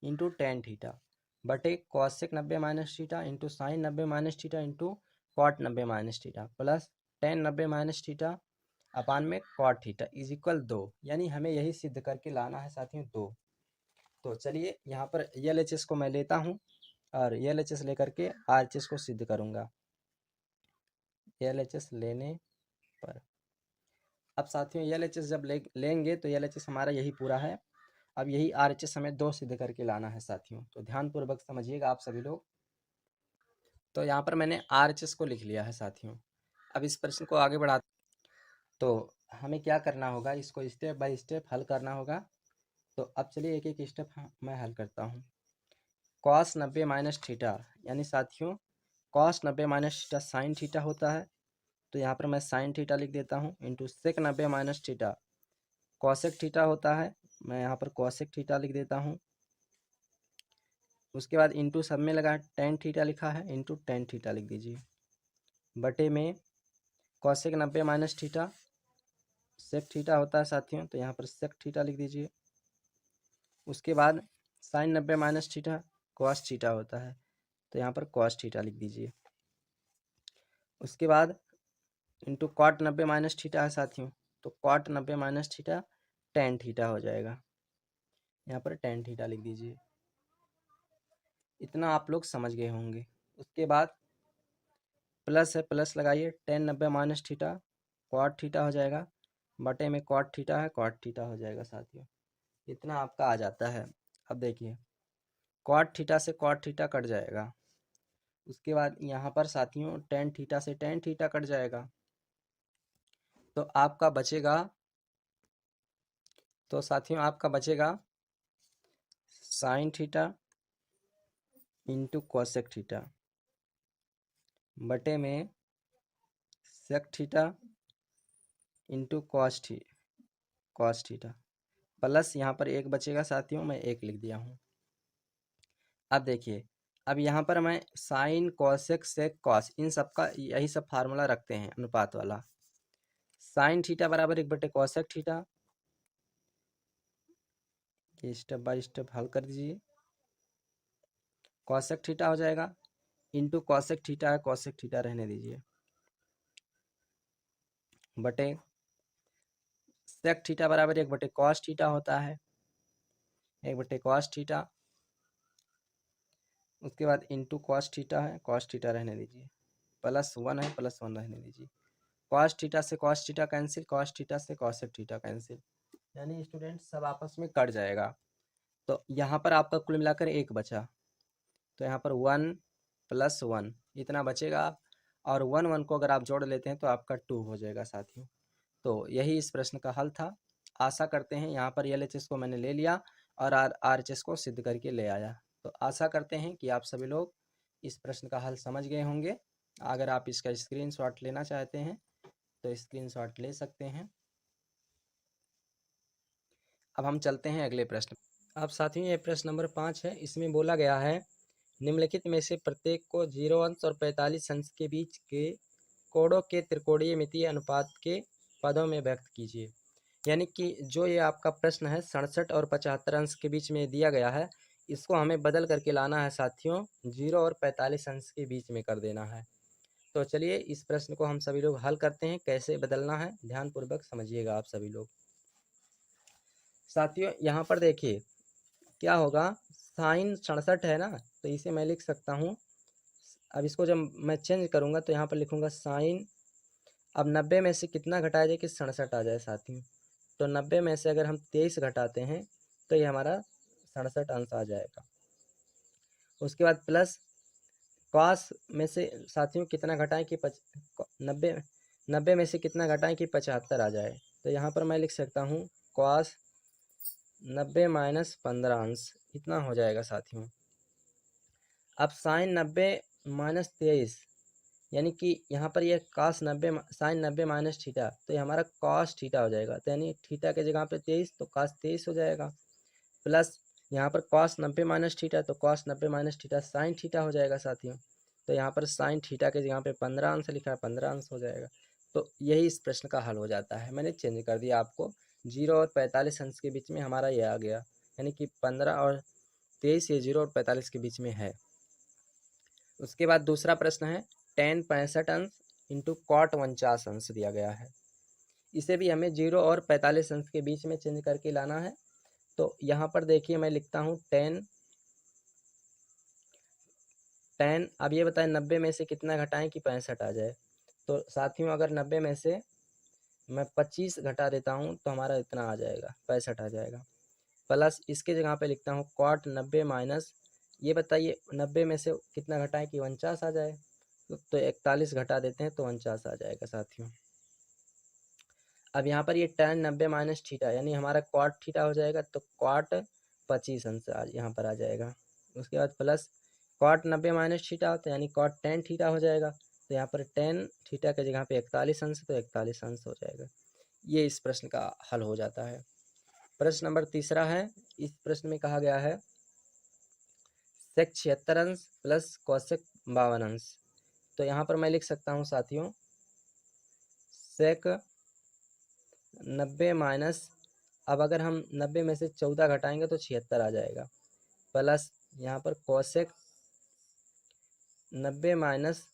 इंटू टेन थीटा बटे cosec 90 minus theta into sine 90 minus theta into cot 90 minus theta plus tan 90 minus theta upon में कॉट थीटा इज इक्वल 2। यानी हमें यही सिद्ध करके लाना है साथियों 2। तो चलिए यहाँ पर एलएचएस को मैं लेता हूँ और एलएचएस लेकर के आरएचएस को सिद्ध करूँगा। एलएचएस लेने पर अब साथियों एलएचएस जब लेंगे तो एलएचएस हमारा यही पूरा है। अब यही आरएचएस हमें 2 सिद्ध करके लाना है साथियों, तो ध्यानपूर्वक समझिएगा आप सभी लोग। तो यहाँ पर मैंने आरएचएस को लिख लिया है साथियों। अब इस प्रश्न को आगे बढ़ा, तो हमें क्या करना होगा, इसको स्टेप बाय स्टेप हल करना होगा। तो अब चलिए एक एक स्टेप मैं हल करता हूँ। कॉस 90 माइनस थीटा, यानी साथियों cos 90 minus theta sine theta होता है, तो यहाँ पर मैं साइन थीटा लिख देता हूँ into sec 90 minus theta cosec theta होता है, मैं यहाँ पर कॉसेक थीटा लिख देता हूँ। उसके बाद इंटू सब में लगा टेन थीटा लिखा है, इंटू टेन थीटा लिख दीजिए बटे में cosec 90 minus theta sec theta होता है साथियों, तो यहाँ पर सेक थीटा लिख दीजिए। उसके बाद sine 90 minus theta cos theta होता है, तो यहाँ पर कॉस थीटा लिख दीजिए। उसके बाद इंटू कॉट 90 माइनस थीटा है साथियों, तो cot 90 minus theta tan theta हो जाएगा, यहाँ पर टेन थीटा लिख दीजिए। इतना आप लोग समझ गए होंगे। उसके बाद प्लस है, प्लस लगाइए, tan 90 minus theta cot theta हो जाएगा बटे में कॉट थीटा है कॉट थीटा हो जाएगा साथियों। इतना आपका आ जाता है। अब देखिए कॉट थीटा से कॉट थीटा कट जाएगा, उसके बाद यहाँ पर साथियों टेन थीटा से टेन थीटा कट जाएगा, तो आपका बचेगा, तो साथियों आपका बचेगा sine theta into cosec theta बटे में sec theta into cos theta plus यहाँ पर एक बचेगा साथियों, मैं एक लिख दिया हूँ। अब देखिए अब यहाँ पर मैं साइन कोसेक सेक कॉस इन सब का यही सब फार्मूला रखते हैं अनुपात वाला। साइन थीटा बराबर एक बटे कॉसेक थीटा, ये स्टेप बाय स्टेप हल कर दीजिए। कॉसेक थीटा हो जाएगा इंटू कॉसेक थीटा है कॉसेक थीटा रहने दीजिए बटे सेक थीटा बराबर एक बटे कॉस थीटा होता है, एक बटे कॉस थीटा। उसके बाद इंटू कॉस थीटा है कॉस थीटा रहने दीजिए, प्लस वन है प्लस वन रहने दीजिए। कॉस थीटा से cos theta cancel, cos theta से कॉसेक थीटा कैंसिल, यानी स्टूडेंट सब आपस में कट जाएगा। तो यहाँ पर आपका कुल मिलाकर एक बचा, तो यहाँ पर वन प्लस वन इतना बचेगा, और वन वन को अगर आप जोड़ लेते हैं तो आपका टू हो जाएगा साथियों। तो यही इस प्रश्न का हल था। आशा करते हैं यहाँ पर एलएचएस को मैंने ले लिया और आरएचएस को सिद्ध करके ले आया। तो आशा करते हैं कि आप सभी लोग इस प्रश्न का हल समझ गए होंगे। अगर आप इसका स्क्रीनशॉट लेना चाहते हैं तो स्क्रीनशॉट ले सकते हैं। अब हम चलते हैं अगले प्रश्न। अब साथियों ये प्रश्न नंबर 5 है। इसमें बोला गया है निम्नलिखित में से प्रत्येक को 0 अंश और 45 अंश के बीच के कोणों के त्रिकोणीय मितीय अनुपात के पदों में व्यक्त कीजिए। यानी कि जो ये आपका प्रश्न है 67 और 75 अंश के बीच में दिया गया है, इसको हमें बदल करके लाना है साथियों, 0 और 45 अंश के बीच में कर देना है। तो चलिए इस प्रश्न को हम सभी लोग हल करते हैं, कैसे बदलना है ध्यानपूर्वक समझिएगा आप सभी लोग। साथियों यहाँ पर देखिए क्या होगा, साइन 67 है ना, तो इसे मैं लिख सकता हूँ। अब इसको जब मैं चेंज करूँगा तो यहाँ पर लिखूँगा साइन, अब 90 में से कितना घटाया जाए कि 67 आ जाए साथियों। तो 90 में से अगर हम 23 घटाते हैं तो ये हमारा 67 अंश आ जाएगा। उसके बाद प्लस कॉस में से साथियों कितना घटाएं कि 90 में से कितना घटाएं कि 75 आ जाए। तो यहाँ पर मैं लिख सकता हूँ कॉस 90 माइनस 15 अंश, इतना हो जाएगा साथियों। अब साइन 90 माइनस 23, यानी कि यहाँ पर ये कॉस 90 साइन 90 माइनस थीटा, तो ये हमारा कॉस थीटा हो जाएगा। तो यानी थीटा के जगह पे 23 तो कॉस 23 हो जाएगा। प्लस यहाँ पर कॉस 90 माइनस थीटा, तो cos 90 minus theta sine theta हो जाएगा साथियों। तो यहाँ पर साइन थीटा के जगह पे 15 अंश लिखा है, 15 अंश हो जाएगा। तो यही इस प्रश्न का हल हो जाता है। मैंने चेंज कर दिया आपको, 0 और 45 अंश के बीच में हमारा ये आ गया, यानी कि 15 और 23 ये 0 और 45 के बीच में है। उसके बाद दूसरा प्रश्न है tan 65 अंश इंटू कॉट 49 अंश दिया गया है। इसे भी हमें 0 और 45 अंश के बीच में चेंज करके लाना है। तो यहाँ पर देखिए मैं लिखता हूँ tan, अब ये बताएं 90 में से कितना घटाएं कि 65 आ जाए। तो साथियों अगर 90 में से मैं 25 घटा देता हूँ तो हमारा इतना आ जाएगा, 65 आ जाएगा। प्लस इसके जगह पे लिखता हूँ कॉट 90 माइनस, ये बताइए 90 में से कितना घटाएं कि 49 आ जाए। तो 41 घटा देते हैं तो 49 आ जाएगा साथियों। अब यहाँ पर ये tan 90 माइनस थीटा, यानी हमारा कॉट थीटा हो जाएगा, तो कॉट 25 अंश यहाँ पर आ जाएगा। उसके बाद प्लस कॉट 90 माइनस थीटा होता है, यानी कॉट tan थीटा हो जाएगा। तो यहाँ पर tan थीटा के जगह पे 41 अंश, तो 41 अंश हो जाएगा। ये इस प्रश्न का हल हो जाता है। प्रश्न नंबर तीसरा है, इस प्रश्न में कहा गया है सेक 76 अंश प्लस कौशिक 52 अंश। तो यहाँ पर मैं लिख सकता हूँ साथियों सेक 90 माइनस, अब अगर हम 90 में से 14 घटाएंगे तो 76 आ जाएगा। प्लस यहाँ पर कौशिक 90 माइनस,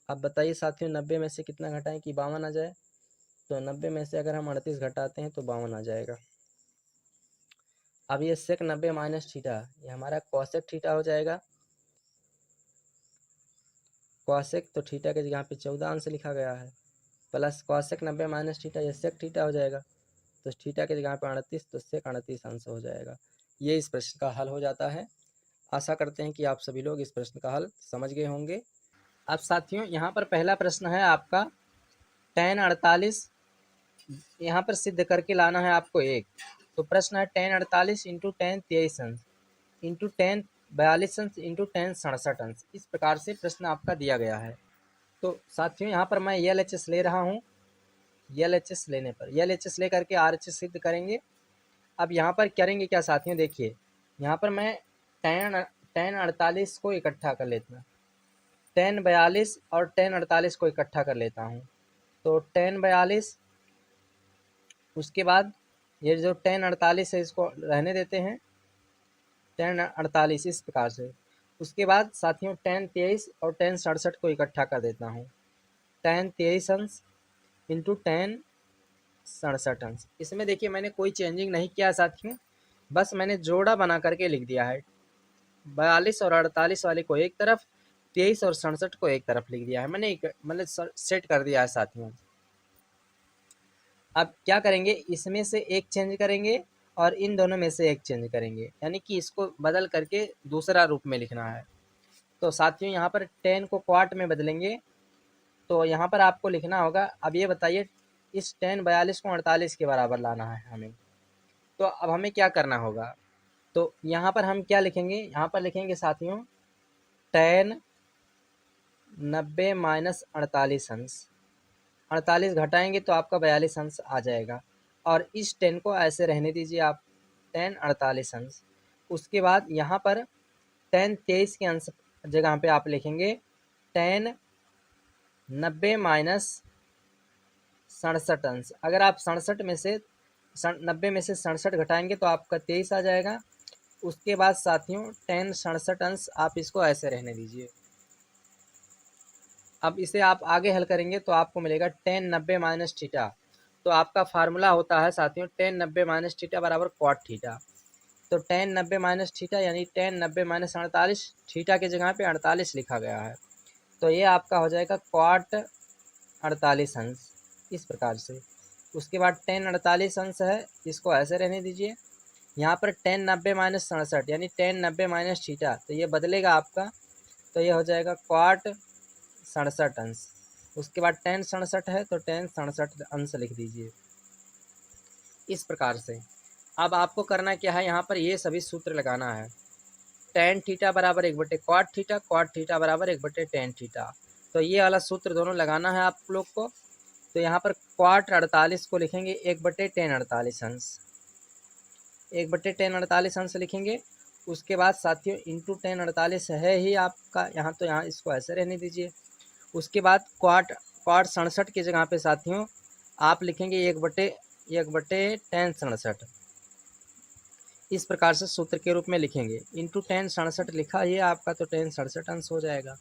अब बताइए साथियों 90 में से कितना घटाएं कि 52 आ जाए। तो 90 में से अगर हम 38 घटाते हैं तो 52 आ जाएगा। अब ये सेक 90 माइनस थीटा, ये हमारा कौशिक थीटा हो जाएगा। कौशिक तो थीटा के जगह पे 14 अंश लिखा गया है, प्लस कौशिक 90 माइनस थीटा, ये सेक थीटा हो जाएगा। तो थीटा के जगह पे 38, तो सेक 38 अंश हो जाएगा। ये इस प्रश्न का हल हो जाता है। आशा करते हैं कि आप सभी लोग इस प्रश्न का हल समझ गए होंगे। अब साथियों यहाँ पर पहला प्रश्न है आपका tan 48, यहाँ पर सिद्ध करके लाना है आपको एक। तो प्रश्न है tan 48 इंटू tan 23 अंश इंटू tan 42 अंश इंटू tan 67 अंश। इस प्रकार से प्रश्न आपका दिया गया है। तो साथियों यहाँ पर मैं LHS ले रहा हूँ, LHS लेने पर LHS ले करके RHS सिद्ध करेंगे। अब यहाँ पर करेंगे क्या साथियों, देखिए यहाँ पर मैं tan 48 को इकट्ठा कर लेता हूँ, tan 42 और tan 48 को इकट्ठा कर लेता हूँ। तो tan 42, उसके बाद ये जो tan 48 है इसको रहने देते हैं, tan 48 इस प्रकार से। उसके बाद साथियों tan 23 और tan 67 को इकट्ठा कर देता हूँ, tan 23 अंश इंटू tan 67 अंश। इसमें देखिए मैंने कोई चेंजिंग नहीं किया साथियों, बस मैंने जोड़ा बना करके लिख दिया है। 42 और 48 वाले को एक तरफ, 23 और 67 को एक तरफ लिख दिया है मैंने, मतलब सेट कर दिया है साथियों। अब क्या करेंगे, इसमें से एक चेंज करेंगे और इन दोनों में से एक चेंज करेंगे, यानी कि इसको बदल करके दूसरा रूप में लिखना है। तो साथियों यहाँ पर 10 को क्वाट में बदलेंगे, तो यहाँ पर आपको लिखना होगा, अब ये बताइए इस tan 42 को 48 के बराबर लाना है हमें। तो अब हमें क्या करना होगा, तो यहाँ पर हम क्या लिखेंगे, यहाँ पर लिखेंगे साथियों tan 90 माइनस 48 अंश, 48 घटाएंगे तो आपका 42 अंश आ जाएगा। और इस 10 को ऐसे रहने दीजिए आप, tan 48 अंश। उसके बाद यहाँ पर tan 23 के अंश जगह पे आप लिखेंगे tan 90 माइनस 67 अंश। अगर आप 67 में से 90 में से 67 घटाएंगे तो आपका 23 आ जाएगा। उसके बाद साथियों tan 67 अंश आप इसको ऐसे रहने दीजिए। अब इसे आप आगे हल करेंगे तो आपको मिलेगा tan 90 माइनस थीटा। तो आपका फार्मूला होता है साथियों tan 90 माइनस थीटा बराबर cot थीटा। तो tan 90 माइनस थीटा यानी tan 90 माइनस 48, थीटा की जगह पे 48 लिखा गया है। तो ये आपका हो जाएगा cot 48 अंश इस प्रकार से। उसके बाद tan 48 अंश है, इसको ऐसे रहने दीजिए। यहाँ पर tan 90 माइनस 67 यानी tan 90 माइनस थीटा, तो ये बदलेगा आपका, तो ये हो जाएगा cot 67 अंश। उसके बाद tan 67 है तो tan 67 अंश लिख दीजिए इस प्रकार से। अब आपको करना क्या है, यहाँ पर ये सभी सूत्र लगाना है। tan थीटा बराबर 1/cot थीटा, cot थीटा बराबर 1/tan थीटा। तो ये वाला सूत्र दोनों लगाना है आप लोग को। तो यहाँ पर cot 48 को लिखेंगे 1/tan 48 अंश, 1/tan 48 अंश लिखेंगे। उसके बाद साथियों इंटू tan 48 है ही आपका यहाँ, तो यहाँ इसको ऐसे रहने दीजिए। उसके बाद cot 67 की जगह पे साथियों आप लिखेंगे 1/tan 67 इस प्रकार से सूत्र के रूप में लिखेंगे। इंटू tan 67 लिखा ये आपका, तो tan 67 अंश हो जाएगा।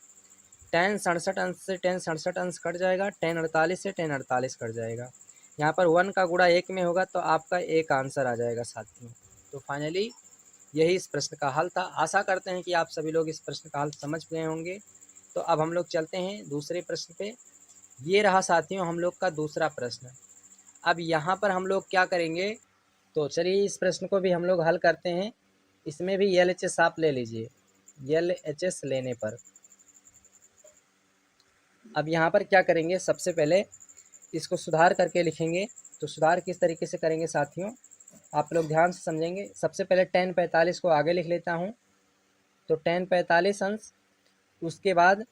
tan 67 अंश से tan 67 अंश कट जाएगा, tan 48 से tan 48 कट जाएगा। यहाँ पर 1 का गुणा 1 में होगा तो आपका एक आंसर आ जाएगा साथियों। तो फाइनली यही इस प्रश्न का हल था। आशा करते हैं कि आप सभी लोग इस प्रश्न का हल समझ गए होंगे। तो अब हम लोग चलते हैं दूसरे प्रश्न पे। ये रहा साथियों हम लोग का दूसरा प्रश्न। अब यहाँ पर हम लोग क्या करेंगे, तो चलिए इस प्रश्न को भी हम लोग हल करते हैं। इसमें भी LHS आप ले लीजिए, LHS लेने पर अब यहाँ पर क्या करेंगे, सबसे पहले इसको सुधार करके लिखेंगे। तो सुधार किस तरीके से करेंगे साथियों, आप लोग ध्यान से समझेंगे। सबसे पहले tan 45 को आगे लिख लेता हूँ, तो tan 45 अंश, उसके बाद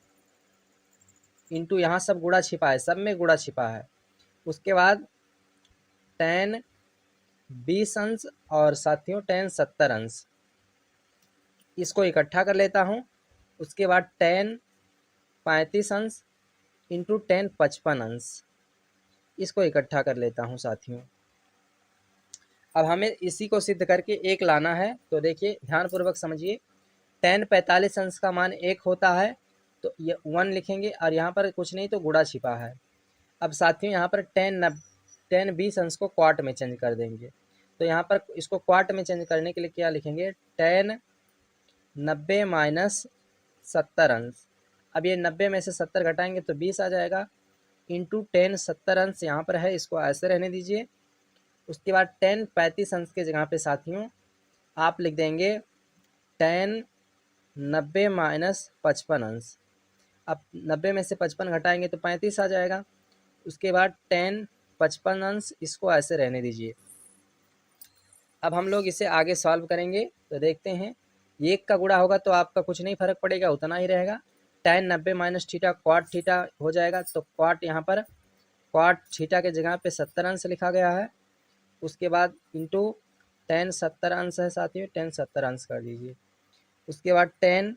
इंटू यहाँ सब गुणा छिपा है, सब में गुणा छिपा है। उसके बाद tan 20 अंश और साथियों tan 70 अंश, इसको इकट्ठा कर लेता हूँ। उसके बाद tan 35 अंश इंटू tan 55 अंश, इसको इकट्ठा कर लेता हूँ साथियों। अब हमें इसी को सिद्ध करके एक लाना है। तो देखिए ध्यानपूर्वक समझिए, tan 45 अंश का मान 1 होता है, तो ये 1 लिखेंगे और यहाँ पर कुछ नहीं तो गुणा छिपा है। अब साथियों यहाँ पर tan 20 अंश को क्वाट में चेंज कर देंगे। तो यहाँ पर इसको क्वाट में चेंज करने के लिए क्या लिखेंगे, tan 90 माइनस 70 अंश। अब ये 90 में से 70 घटाएंगे तो 20 आ जाएगा। इंटू tan 70 अंश यहाँ पर है, इसको ऐसे रहने दीजिए। उसके बाद tan 35 अंश के जगह पे साथियों आप लिख देंगे tan 90 माइनस 55 अंश। अब 90 में से 55 घटाएंगे तो 35 आ जाएगा। उसके बाद tan 55 अंश, इसको ऐसे रहने दीजिए। अब हम लोग इसे आगे सॉल्व करेंगे तो देखते हैं, 1 का गुणा होगा तो आपका कुछ नहीं फर्क पड़ेगा, उतना ही रहेगा। tan 90 माइनस थीटा क्वाट थीटा हो जाएगा। तो क्वाट यहाँ पर क्वाट थीटा के जगह पे 70 अंश लिखा गया है। उसके बाद इंटू tan 70 अंश है साथियों, tan 70 अंश कर दीजिए। उसके बाद tan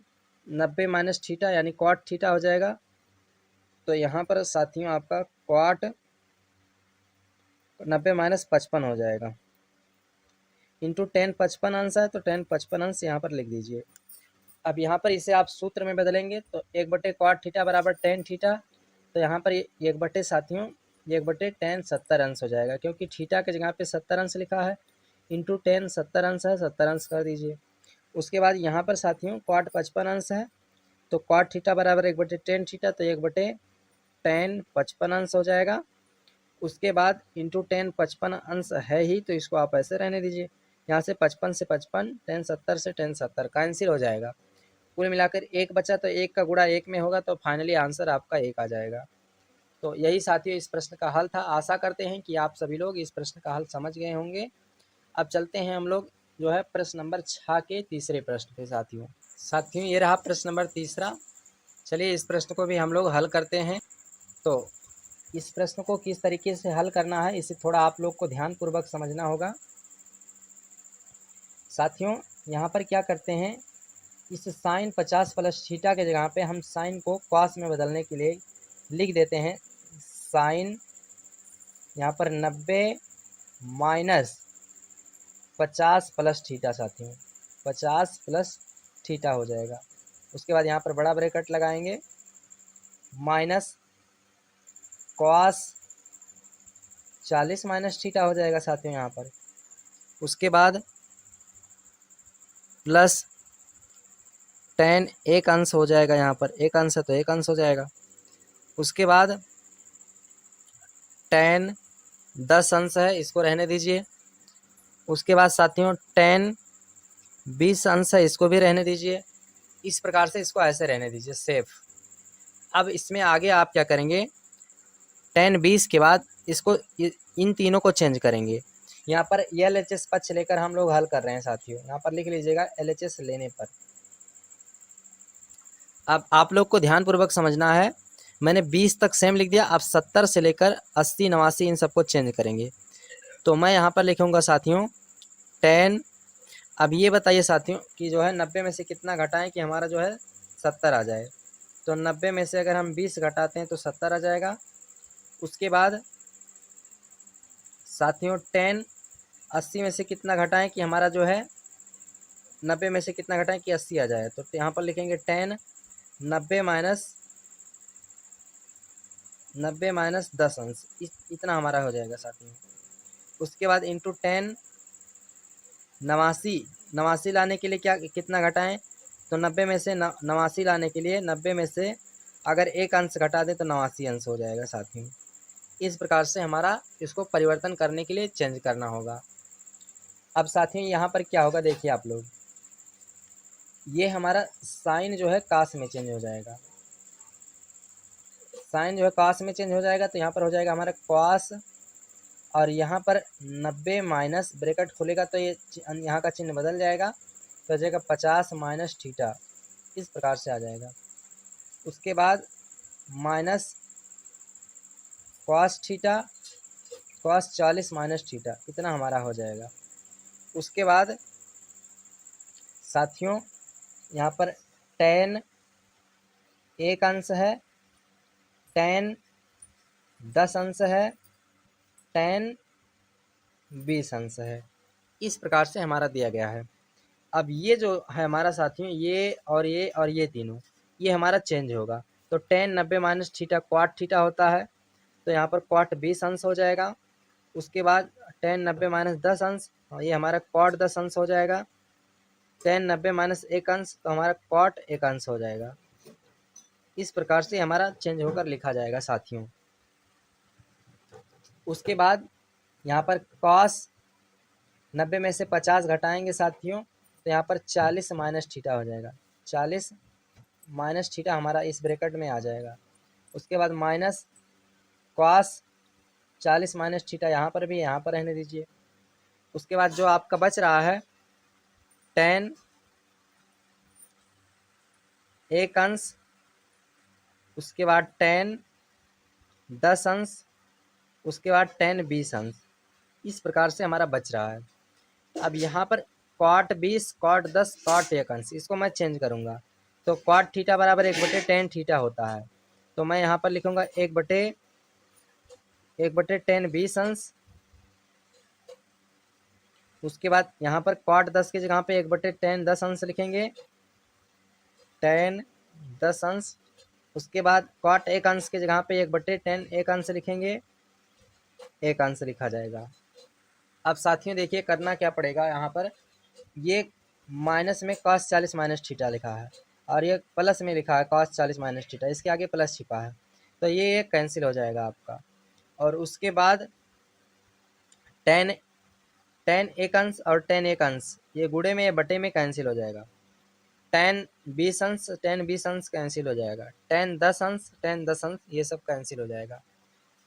90 माइनस थीटा यानी क्वाट थीटा हो जाएगा। तो यहाँ पर साथियों आपका क्वाट 90 माइनस 55 हो जाएगा। इंटू tan 55 अंश है तो tan 55 अंश यहाँ पर लिख दीजिए। अब यहाँ पर इसे आप सूत्र में बदलेंगे तो 1/cot थीटा बराबर tan थीटा। तो यहाँ पर 1/ साथियों 1/tan 70 अंश हो जाएगा, क्योंकि थीटा के जगह पे 70 अंश लिखा है। इंटू tan 70 अंश है, 70 अंश कर दीजिए। उसके बाद यहाँ पर साथियों cot 55 अंश है, तो cot थीटा बराबर 1/tan थीटा, तो 1/tan 55 अंश हो जाएगा। उसके बाद इंटू tan 55 अंश है ही, तो इसको आप ऐसे रहने दीजिए। यहाँ से 55 से 55, tan 70 से tan 70 कैंसिल हो जाएगा। कुल मिलाकर 1 बचा, तो 1 का गुणा 1 में होगा, तो फाइनली आंसर आपका 1 आ जाएगा। तो यही साथियों इस प्रश्न का हल था। आशा करते हैं कि आप सभी लोग इस प्रश्न का हल समझ गए होंगे। अब चलते हैं हम लोग जो है प्रश्न नंबर 6 के तीसरे प्रश्न पे साथियों ये रहा प्रश्न नंबर तीसरा। चलिए इस प्रश्न को भी हम लोग हल करते हैं। तो इस प्रश्न को किस तरीके से हल करना है, इसे थोड़ा आप लोग को ध्यानपूर्वक समझना होगा। साथियों यहाँ पर क्या करते हैं, इस साइन 50 प्लस थीटा के जगह पे हम साइन को कॉस में बदलने के लिए लिख देते हैं साइन यहाँ पर 90 माइनस 50 प्लस थीटा साथियों, 50 प्लस थीटा हो जाएगा। उसके बाद यहाँ पर बड़ा ब्रैकेट लगाएंगे, माइनस कॉस 40 माइनस थीटा हो जाएगा साथियों यहाँ पर। उसके बाद प्लस टेन एक अंश हो जाएगा, यहाँ पर एक अंश है तो एक अंश हो जाएगा। उसके बाद टेन 10 अंश है, इसको रहने दीजिए। उसके बाद साथियों टेन 20 अंश है, इसको भी रहने दीजिए। इस प्रकार से इसको ऐसे रहने दीजिए सेफ। अब इसमें आगे आप क्या करेंगे, टेन 20 के बाद इसको इन तीनों को चेंज करेंगे। यहाँ पर LHS पक्ष लेकर हम लोग हल कर रहे हैं साथियों, यहाँ पर लिख लीजिएगा LHS लेने पर। अब आप लोग को ध्यानपूर्वक समझना है, मैंने 20 तक सेम लिख दिया, अब 70 से लेकर 80 89 इन सबको चेंज करेंगे। तो मैं यहाँ पर लिखूँगा साथियों 10। अब ये बताइए साथियों कि जो है 90 में से कितना घटाएं कि हमारा जो है 70 आ जाए। तो 90 में से अगर हम 20 घटाते हैं तो 70 आ जाएगा। उसके बाद साथियों 10 80 में से कितना घटाएं कि हमारा जो है 90 में से कितना घटाएं कि 80 आ जाए। तो यहाँ पर लिखेंगे 10 90 माइनस 10 अंश, इतना हमारा हो जाएगा साथियों। उसके बाद इंटू 10 नवासी लाने के लिए क्या कितना घटाएं, तो 90 में से 89 लाने के लिए 90 में से अगर एक अंश घटा दें तो 89 अंश हो जाएगा साथियों। इस प्रकार से हमारा इसको परिवर्तन करने के लिए चेंज करना होगा। अब साथियों यहाँ पर क्या होगा देखिए आप लोग, ये हमारा साइन जो है कास में चेंज हो जाएगा। साइन जो है कास में चेंज हो जाएगा, तो यहाँ पर हो जाएगा हमारा कॉस, और यहाँ पर 90 माइनस ब्रैकेट खुलेगा तो ये यहाँ का चिन्ह बदल जाएगा, तो हो जाएगा 50 माइनस थीटा, इस प्रकार से आ जाएगा। उसके बाद minus cos theta, cos 40 minus theta, इतना हमारा हो जाएगा। उसके बाद साथियों यहाँ पर टेन एक अंश है, टेन 10 अंश है, टेन 20 अंश है, इस प्रकार से हमारा दिया गया है। अब ये जो है हमारा साथियों, ये और ये तीनों, ये हमारा चेंज होगा। तो टेन 90 माइनस थीटा क्वाट थीटा होता है, तो यहाँ पर क्वाट 20 अंश हो जाएगा। उसके बाद टेन 90 माइनस 10 अंश, ये हमारा क्वाट 10 अंश हो जाएगा। टेन 90 माइनस एक अंश, तो हमारा क्वाट एक अंश हो जाएगा। इस प्रकार से हमारा चेंज होकर लिखा जाएगा साथियों। उसके बाद यहाँ पर कॉस 90 में से 50 घटाएंगे साथियों, तो यहाँ पर 40 माइनस थीटा हो जाएगा। 40 माइनस थीटा हमारा इस ब्रैकेट में आ जाएगा। उसके बाद माइनस कॉस 40 माइनस थीटा, यहाँ पर भी यहाँ पर रहने दीजिए। उसके बाद जो आपका बच रहा है टेन एक अंश, उसके बाद टेन 10 अंश, उसके बाद टेन 20 अंश, इस प्रकार से हमारा बच रहा है। अब यहाँ पर कॉट 20 कॉट 10 कॉट एक अंश, इसको मैं चेंज करूँगा। तो कॉट थीटा बराबर 1/10 थीटा होता है, तो मैं यहाँ पर लिखूँगा 1/10 20 अंश। उसके बाद यहाँ पर कॉट 10 की जगह पे 1/10 10 अंश लिखेंगे, 10 10 अंश। उसके बाद कॉट एक अंश की जगह पे 1/10 एक अंश लिखेंगे, एक अंश लिखा जाएगा। अब साथियों देखिए करना क्या पड़ेगा, यहाँ पर ये माइनस में cos 40 माइनस थीटा लिखा है, और ये प्लस में लिखा है cos 40 माइनस थीटा, इसके आगे प्लस छिपा है, तो ये कैंसिल हो जाएगा आपका। और उसके बाद टेन एक अंश और टेन एक अंश, ये गुणे में बटे में कैंसिल हो जाएगा। टेन 20 अंश कैंसिल हो जाएगा। टेन 10 अंश ये सब कैंसिल हो जाएगा।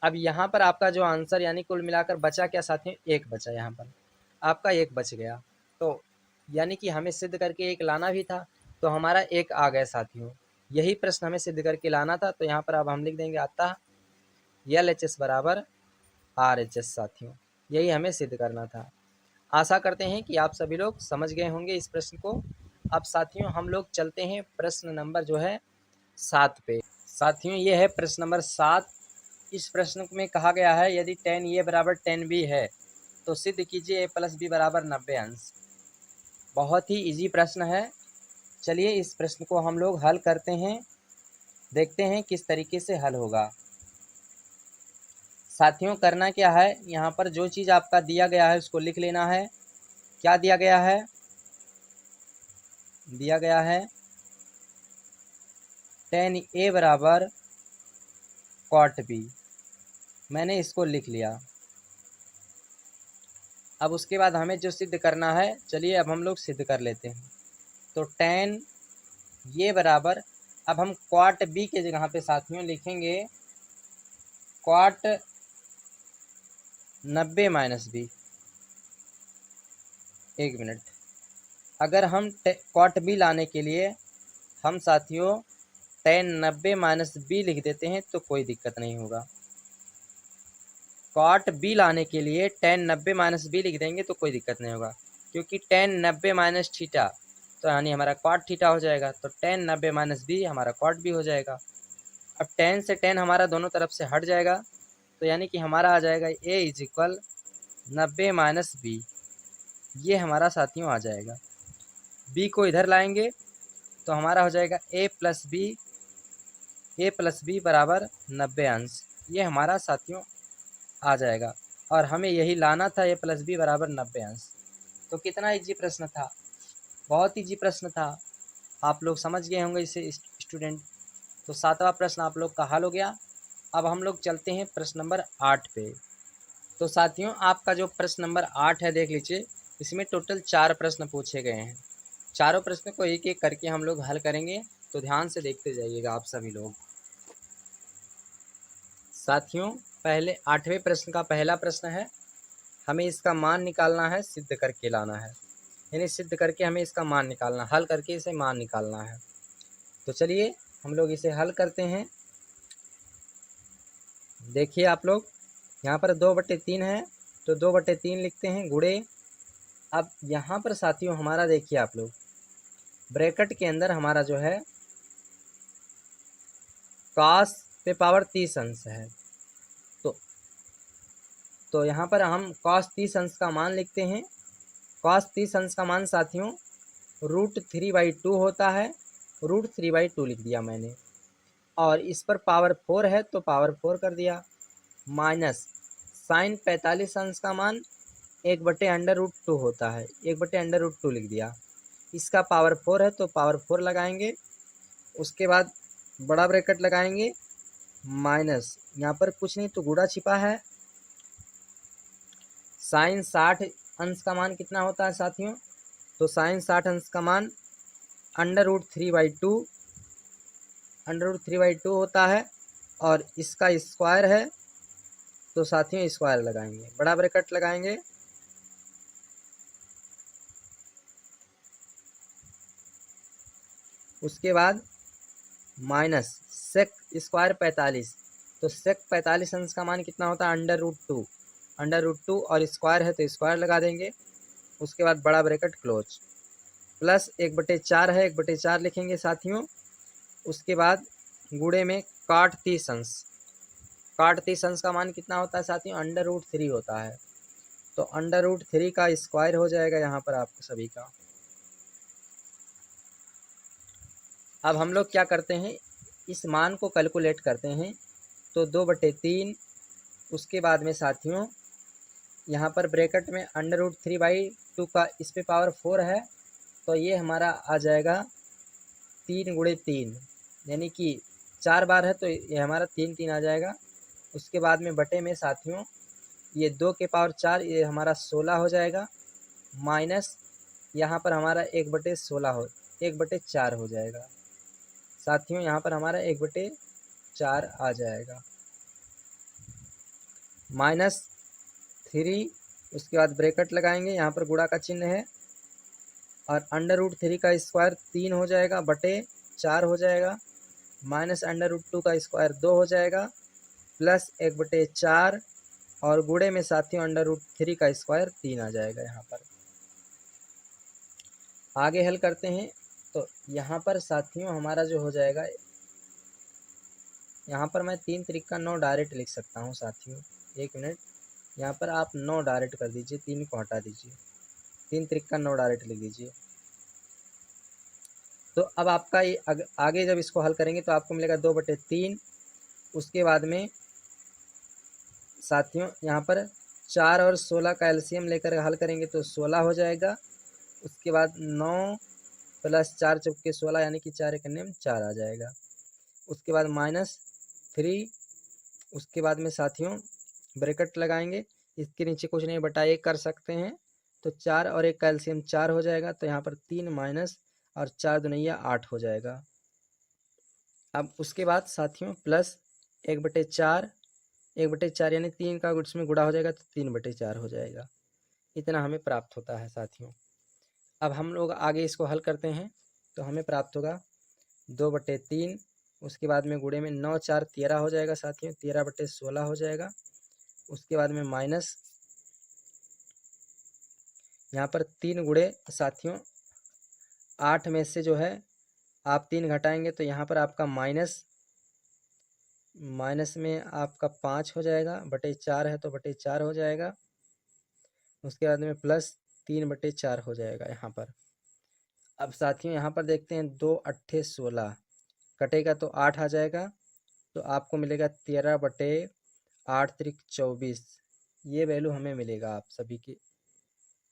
अब यहाँ पर आपका जो आंसर यानी कुल मिलाकर बचा क्या साथियों, एक बचा, यहाँ पर आपका एक बच गया। तो यानी कि हमें सिद्ध करके एक लाना भी था, तो हमारा एक आ गया साथियों। यही प्रश्न हमें सिद्ध करके लाना था, तो यहाँ पर अब हम लिख देंगे आता LHS बराबर RHS साथियों, यही हमें सिद्ध करना था। आशा करते हैं कि आप सभी लोग समझ गए होंगे इस प्रश्न को। अब साथियों हम लोग चलते हैं प्रश्न नंबर जो है 7 पे। साथियों ये है प्रश्न नंबर 7। इस प्रश्न में कहा गया है यदि tan a बराबर tan b है तो सिद्ध कीजिए a प्लस बी बराबर 90 अंश। बहुत ही इजी प्रश्न है। चलिए इस प्रश्न को हम लोग हल करते हैं, देखते हैं किस तरीके से हल होगा। साथियों करना क्या है, यहाँ पर जो चीज़ आपका दिया गया है उसको लिख लेना है। क्या दिया गया है? दिया गया है tan a बराबर cot b। मैंने इसको लिख लिया। अब उसके बाद हमें जो सिद्ध करना है, चलिए अब हम लोग सिद्ध कर लेते हैं। तो tan ये बराबर, अब हम cot b के जगह पे साथियों लिखेंगे cot 90 माइनस बी। एक मिनट, अगर हम cot b लाने के लिए हम साथियों tan 90 माइनस बी लिख देते हैं तो कोई दिक्कत नहीं होगा। cot b लाने के लिए tan 90 माइनस बी लिख देंगे तो कोई दिक्कत नहीं होगा, क्योंकि tan 90 माइनस थीटा तो यानी हमारा cot थीटा हो जाएगा, तो tan 90 माइनस बी हमारा cot b हो जाएगा। अब tan से tan हमारा दोनों तरफ से हट जाएगा, तो यानी कि हमारा आ जाएगा a is equal 90 minus B. ये हमारा साथियों आ जाएगा। b को इधर लाएंगे तो हमारा हो जाएगा a प्लस बी बराबर 90 अंश। ये हमारा साथियों आ जाएगा, और हमें यही लाना था a प्लस बी बराबर 90 अंश। तो कितना इजी प्रश्न था, बहुत इजी प्रश्न था। आप लोग समझ गए होंगे इसे स्टूडेंट। तो 7वां प्रश्न आप लोग का हल हो गया। अब हम लोग चलते हैं प्रश्न नंबर 8 पे। तो साथियों आपका जो प्रश्न नंबर 8 है देख लीजिए, इसमें टोटल 4 प्रश्न पूछे गए हैं। चारों प्रश्न को एक एक करके हम लोग हल करेंगे, तो ध्यान से देखते जाइएगा आप सभी लोग। साथियों पहले 8वें प्रश्न का पहला प्रश्न है, हमें इसका मान निकालना है, सिद्ध करके लाना है। यानी सिद्ध करके हमें इसका मान निकालना, हल करके इसे मान निकालना है। तो चलिए हम लोग इसे हल करते हैं। देखिए आप लोग, यहाँ पर 2/3 है तो 2/3 लिखते हैं गुणे। अब यहाँ पर साथियों हमारा देखिए आप लोग, ब्रैकेट के अंदर हमारा जो है cos पे पावर 30 अंश है। तो यहाँ पर हम cos 30 अंश का मान लिखते हैं। cos 30 अंश का मान साथियों √3/2 होता है। √3/2 लिख दिया मैंने, और इस पर पावर 4 है तो पावर 4 कर दिया। माइनस साइन 45 अंश का मान 1/√2 होता है, 1/√2 लिख दिया। इसका पावर 4 है तो पावर 4 लगाएंगे। उसके बाद बड़ा ब्रैकेट लगाएंगे, माइनस यहाँ पर कुछ नहीं तो गुणा छिपा है। साइन 60 अंश का मान कितना होता है साथियों? तो साइन 60 अंश का मान √3/2 होता है, और इसका स्क्वायर है तो साथियों स्क्वायर लगाएंगे, बड़ा ब्रैकेट लगाएंगे। उसके बाद माइनस सेक स्क्वायर 45, तो सेक 45 अंश का मान कितना होता है? √2 और स्क्वायर है तो स्क्वायर लगा देंगे। उसके बाद बड़ा ब्रैकेट क्लोज, प्लस 1/4 है, 1/4 लिखेंगे साथियों। उसके बाद गुणे में cot 30 अंश, cot 30 अंश का मान कितना होता है साथियों? √3 होता है, तो √3 का स्क्वायर हो जाएगा यहाँ पर आपको सभी का। अब हम लोग क्या करते हैं, इस मान को कैलकुलेट करते हैं। तो 2/3, उसके बाद में साथियों यहाँ पर ब्रैकेट में √3/2 का इस पे पावर 4 है, तो ये हमारा आ जाएगा 3 × 3, यानी कि 4 बार है तो ये हमारा 3 आ जाएगा। उसके बाद में बटे में साथियों ये 2 के पावर 4, ये हमारा 16 हो जाएगा। माइनस यहाँ पर हमारा 1/4 हो जाएगा साथियों, यहाँ पर हमारा 1/4 आ जाएगा। -3, उसके बाद ब्रैकेट लगाएंगे, यहाँ पर गुणा का चिन्ह है, और √3 का स्क्वायर 3 हो जाएगा, बटे 4 हो जाएगा, माइनस √2 का स्क्वायर 2 हो जाएगा, प्लस 1/4, और गुणे में साथियों √3 का स्क्वायर 3 आ जाएगा। यहाँ पर आगे हल करते हैं। तो यहाँ पर साथियों हमारा जो हो जाएगा यहाँ पर मैं 3 त्रिका 9 डायरेक्ट लिख सकता हूँ साथियों। 1 मिनट, यहाँ पर आप 9 डायरेक्ट कर दीजिए, 3 को हटा दीजिए, 3 त्रिका 9 डायरेक्ट लिख दीजिए। तो अब आपका ये आगे जब इसको हल करेंगे तो आपको मिलेगा 2/3। उसके बाद में साथियों यहाँ पर 4 और 16 का एलसीएम लेकर हल करेंगे तो 16 हो जाएगा। उसके बाद 9 + 4 चौके 16 यानी कि 4 एकम 4 आ जाएगा। उसके बाद -3, उसके बाद में साथियों ब्रैकेट लगाएंगे, इसके नीचे कुछ नहीं बटा 1 कर सकते हैं, तो 4 और 1 का एलसीएम 4 हो जाएगा। तो यहाँ पर 3 माइनस और 4 दूनिया 8 हो जाएगा। अब उसके बाद साथियों प्लस 1/4, 1/4 यानी 3 का उसमें गुणा हो जाएगा तो 3/4 हो जाएगा। इतना हमें प्राप्त होता है साथियों। अब हम लोग आगे इसको हल करते हैं तो हमें प्राप्त होगा 2/3, उसके बाद में गुणे में 9 4 13 हो जाएगा साथियों, 13/16 हो जाएगा। उसके बाद में माइनस यहाँ पर 3 गुणे साथियों 8 में से जो है आप 3 घटाएंगे तो यहाँ पर आपका माइनस में आपका 5 हो जाएगा, बटे 4 है तो बटे 4 हो जाएगा। उसके बाद में प्लस 3/4 हो जाएगा यहाँ पर। अब साथियों यहाँ पर देखते हैं 2 8 16 कटेगा तो 8 आ जाएगा, तो आपको मिलेगा 13/8 त्रिक 24। ये वैल्यू हमें मिलेगा आप सभी की।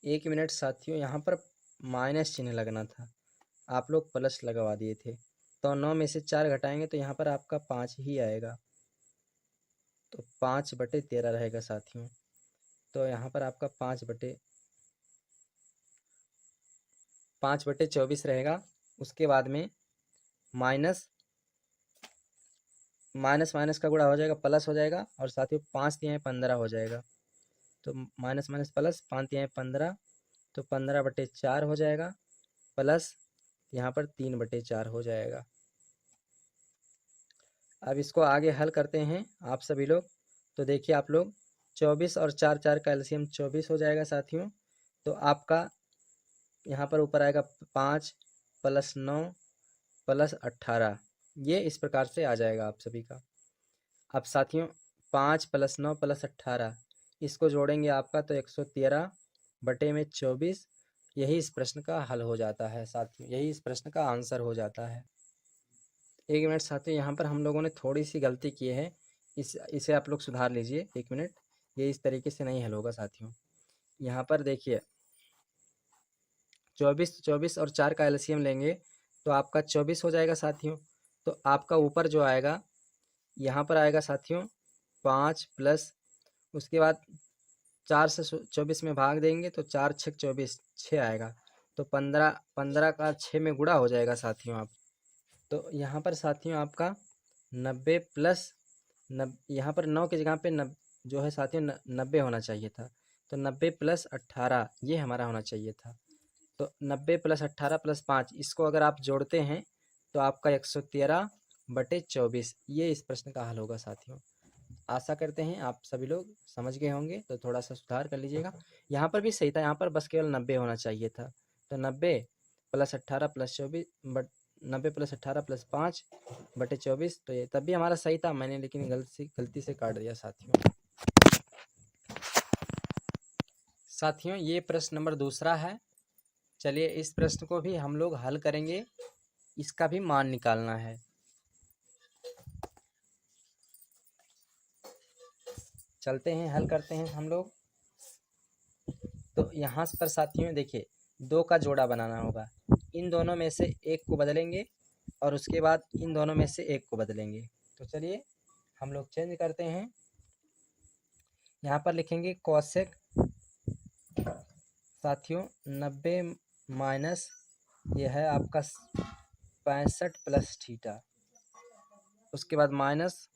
1 मिनट साथियों, यहाँ पर माइनस चिन्ह लगना था, आप लोग प्लस लगवा दिए थे। तो 9 में से 4 घटाएंगे तो यहाँ पर आपका 5 ही आएगा, तो 5/13 रहेगा साथियों। तो यहाँ पर आपका 5/24 रहेगा। उसके बाद में माइनस माइनस का गुणा हो जाएगा, प्लस हो जाएगा, और साथियों 5 तिहाई 15 हो जाएगा। तो माइनस प्लस 5 तिहाई 15, तो 15/4 हो जाएगा, प्लस यहाँ पर 3/4 हो जाएगा। अब इसको आगे हल करते हैं आप सभी लोग। तो देखिए आप लोग 24 और 4 4 का एलसीएम 24 हो जाएगा साथियों। तो आपका यहाँ पर ऊपर आएगा 5 + 9 + 18, ये इस प्रकार से आ जाएगा आप सभी का। अब साथियों 5 + 9 + 18 इसको जोड़ेंगे आपका तो 113/24, यही इस प्रश्न का हल हो जाता है साथियों, यही इस प्रश्न का आंसर हो जाता है। 1 मिनट साथियों, यहाँ पर हम लोगों ने थोड़ी सी गलती की है, इसे आप लोग सुधार लीजिए। 1 मिनट, ये इस तरीके से नहीं हल होगा साथियों। यहाँ पर देखिए 24 और 4 का एलसीएम लेंगे तो आपका 24 हो जाएगा साथियों। तो आपका ऊपर जो आएगा यहाँ पर आएगा साथियों 5 प्लस, उसके बाद 4 से 24 में भाग देंगे तो 4 × 6 = 24, 6 आएगा। तो 15 का 6 में गुणा हो जाएगा साथियों आप। तो यहाँ पर साथियों आपका 90 प्लस यहाँ पर 9 की जगह पे जो है साथियों 90 होना चाहिए था। तो 90 + 18 ये हमारा होना चाहिए था। तो 90 + 18 + 5 इसको अगर आप जोड़ते हैं तो आपका 113/24, ये इस प्रश्न का हल होगा साथियों। आशा करते हैं आप सभी लोग समझ गए होंगे, तो थोड़ा सा सुधार कर लीजिएगा। यहाँ पर भी सही था, यहाँ पर बस केवल 90 होना चाहिए था। तो 90 + 18 + 24 90 + 18 + 5/24, तो ये तब भी हमारा सही था, मैंने लेकिन गलती से काट दिया साथियों। साथियों ये प्रश्न नंबर दूसरा है। चलिए इस प्रश्न को भी हम लोग हल करेंगे, इसका भी मान निकालना है। चलते हैं हल करते हैं हम लोग। तो यहाँ पर साथियों देखिए 2 का जोड़ा बनाना होगा, इन दोनों में से एक को बदलेंगे और उसके बाद इन दोनों में से एक को बदलेंगे। तो चलिए हम लोग चेंज करते हैं। यहाँ पर लिखेंगे कोसेक साथियों 90 माइनस ये है आपका 65 + थीटा, उसके बाद माइनस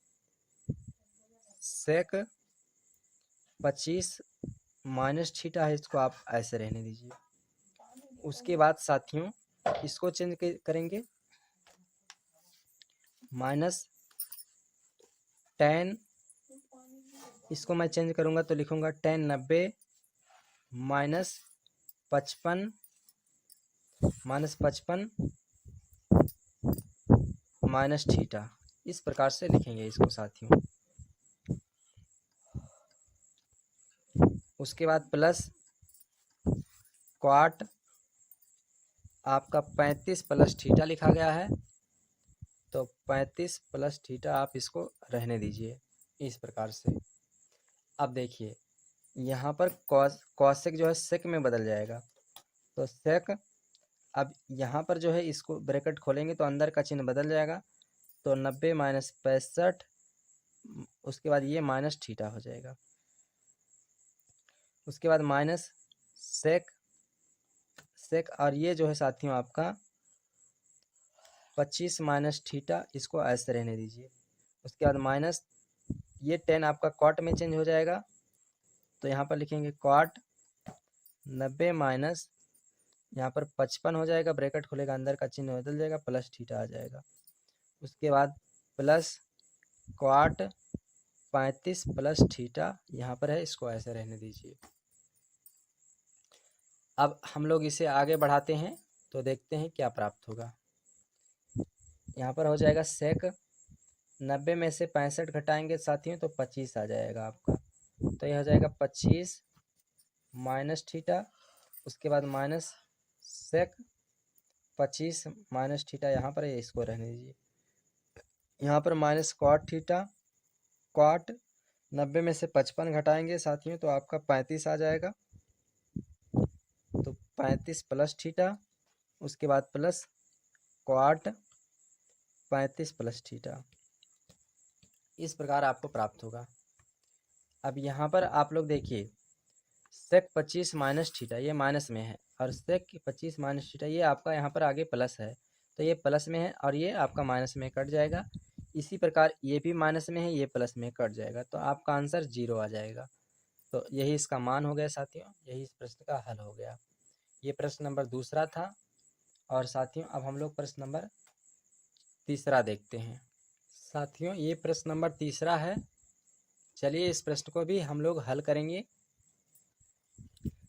सेक 25 माइनस थीटा है, इसको आप ऐसे रहने दीजिए। उसके बाद साथियों इसको चेंज करेंगे, -10, इसको मैं चेंज करूँगा तो लिखूँगा 10 90 -55 -55 थीटा। इस प्रकार से लिखेंगे इसको साथियों। उसके बाद प्लस क्वाट आपका 35 प्लस थीटा लिखा गया है, तो 35 प्लस थीटा आप इसको रहने दीजिए इस प्रकार से। अब देखिए यहाँ पर कॉसेक जो है सेक में बदल जाएगा, तो सेक, अब यहाँ पर जो है इसको ब्रैकेट खोलेंगे तो अंदर का चिन्ह बदल जाएगा, तो 90 माइनस 65, उसके बाद ये माइनस थीटा हो जाएगा, उसके बाद माइनस सेक और ये जो है साथियों आपका 25 माइनस थीटा, इसको ऐसे रहने दीजिए। उसके बाद माइनस ये 10 आपका कॉट में चेंज हो जाएगा, तो यहाँ पर लिखेंगे कॉट 90 माइनस यहाँ पर 55 हो जाएगा, ब्रैकेट खुलेगा, अंदर का चिन्ह बदल जाएगा, प्लस थीटा आ जाएगा। उसके बाद प्लस क्वाट 35 प्लस थीटा यहाँ पर है, इसको ऐसे रहने दीजिए। अब हम लोग इसे आगे बढ़ाते हैं तो देखते हैं क्या प्राप्त होगा। यहाँ पर हो जाएगा सेक 90 में से 65 घटाएंगे साथियों तो 25 आ जाएगा आपका, तो यह हो जाएगा 25 माइनस थीटा, उसके बाद माइनस सेक 25 माइनस थीटा यहाँ पर है, इसको रहने दीजिए। यहाँ पर माइनस क्वाट थीटा, क्वाट 90 में से 55 घटाएंगे साथियों तो आपका 35 आ जाएगा, तो 35 प्लस थीटा, उसके बाद प्लस क्वाट 35 प्लस थीटा, इस प्रकार आपको प्राप्त होगा। अब यहाँ पर आप लोग देखिए सेक 25 माइनस थीटा ये माइनस में है, और सेक 25 माइनस थीटा ये आपका यहाँ पर आगे प्लस है, तो ये प्लस में है और ये आपका माइनस में कट जाएगा। इसी प्रकार ये भी माइनस में है, ये प्लस में कट जाएगा, तो आपका आंसर 0 आ जाएगा। तो यही इसका मान हो गया साथियों, यही इस प्रश्न का हल हो गया। ये प्रश्न नंबर दूसरा था। और साथियों अब हम लोग प्रश्न नंबर तीसरा देखते हैं। साथियों ये प्रश्न नंबर तीसरा है, चलिए इस प्रश्न को भी हम लोग हल करेंगे।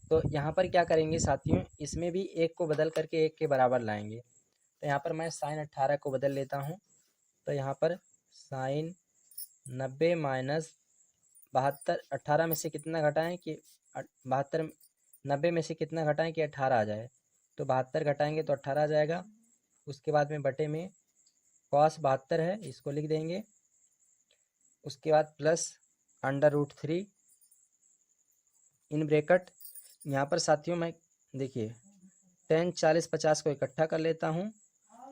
तो यहाँ पर क्या करेंगे साथियों, इसमें भी एक को बदल करके एक के बराबर लाएंगे। तो यहाँ पर मैं साइन 18 को बदल लेता हूँ, तो यहाँ पर साइन 90 माइनस 72, 18 में से कितना घटाएं कि 72, 90 में से कितना घटाएं कि 18 आ जाए, तो 72 घटाएंगे तो 18 आ जाएगा। उसके बाद में बटे में कॉस 72 है, इसको लिख देंगे। उसके बाद प्लस √3 इन ब्रैकेट, यहाँ पर साथियों मैं देखिए 10, 40, 50 को इकट्ठा कर लेता हूँ,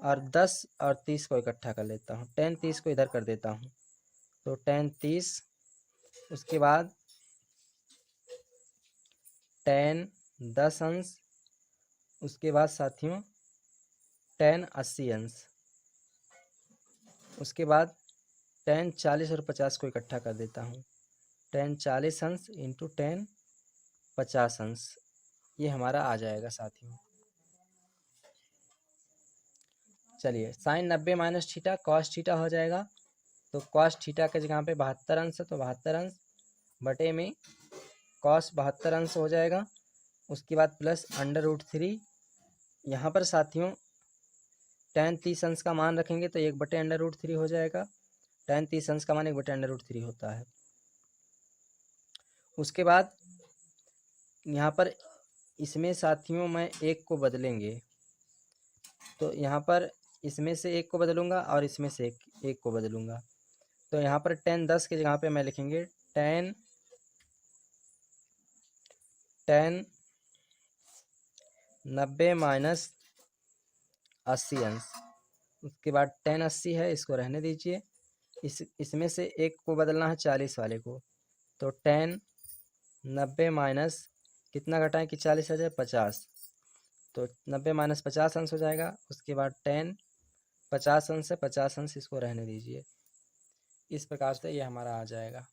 और 10 और 30 को इकट्ठा कर लेता हूँ। 10, 30 को इधर कर देता हूँ, तो 10, 30, उसके बाद 10, 10 अंश, उसके बाद साथियों 10, 80 अंश, उसके बाद 10, 40 और 50 को इकट्ठा कर देता हूँ। 10, 40 अंश इंटू 10, 50 अंश, ये हमारा आ जाएगा साथियों। चलिए sine 90 minus theta cos theta हो जाएगा, तो कॉस थीटा के जगह पे 72 अंश है, तो 72 अंश बटे में कॉस 72 अंश हो जाएगा। उसके बाद प्लस √3, यहाँ पर साथियों tan 30 अंश का मान रखेंगे तो 1/√3 हो जाएगा। tan 30 अंश का मान 1/√3 होता है। उसके बाद यहाँ पर इसमें साथियों मैं एक को बदलेंगे, तो यहाँ पर इसमें से एक को बदलूंगा और इसमें से एक को बदलूंगा, तो यहाँ पर tan 10 के जगह पे मैं लिखेंगे tan 90 माइनस 80 अंश, उसके बाद tan 80 है, इसको रहने दीजिए। इसमें से एक को बदलना है 40 वाले को, तो tan 90 माइनस कितना घटाएं कि 40 आ जाए 50, तो 90 माइनस 50 अंश हो जाएगा। उसके बाद tan 50 अंश है, 50 अंश इसको रहने दीजिए। इस प्रकार से ये हमारा आ जाएगा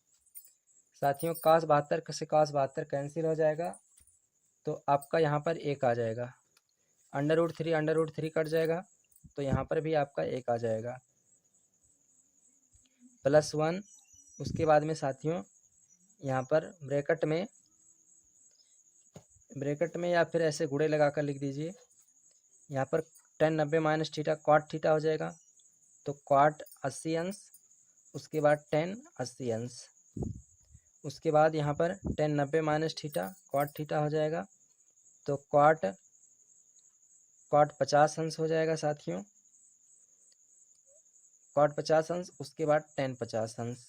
साथियों। cos 72 से cos 72 कैंसिल हो जाएगा, तो आपका यहाँ पर एक आ जाएगा। √3 कट जाएगा, तो यहाँ पर भी आपका एक आ जाएगा, +1। उसके बाद में साथियों यहाँ पर ब्रैकेट में या फिर ऐसे गुणे लगाकर लिख दीजिए। यहाँ पर tan 90 minus theta cot theta हो जाएगा, तो क्वाट 80 अंश, उसके बाद टेन 80 अंश, उसके बाद यहाँ पर टेन 90 माइनस थीटा, क्वाट थीटा हो जाएगा। तो क्वाट 50 अंश हो जाएगा साथियों, क्वाट 50 अंश, उसके बाद टेन 50 अंश।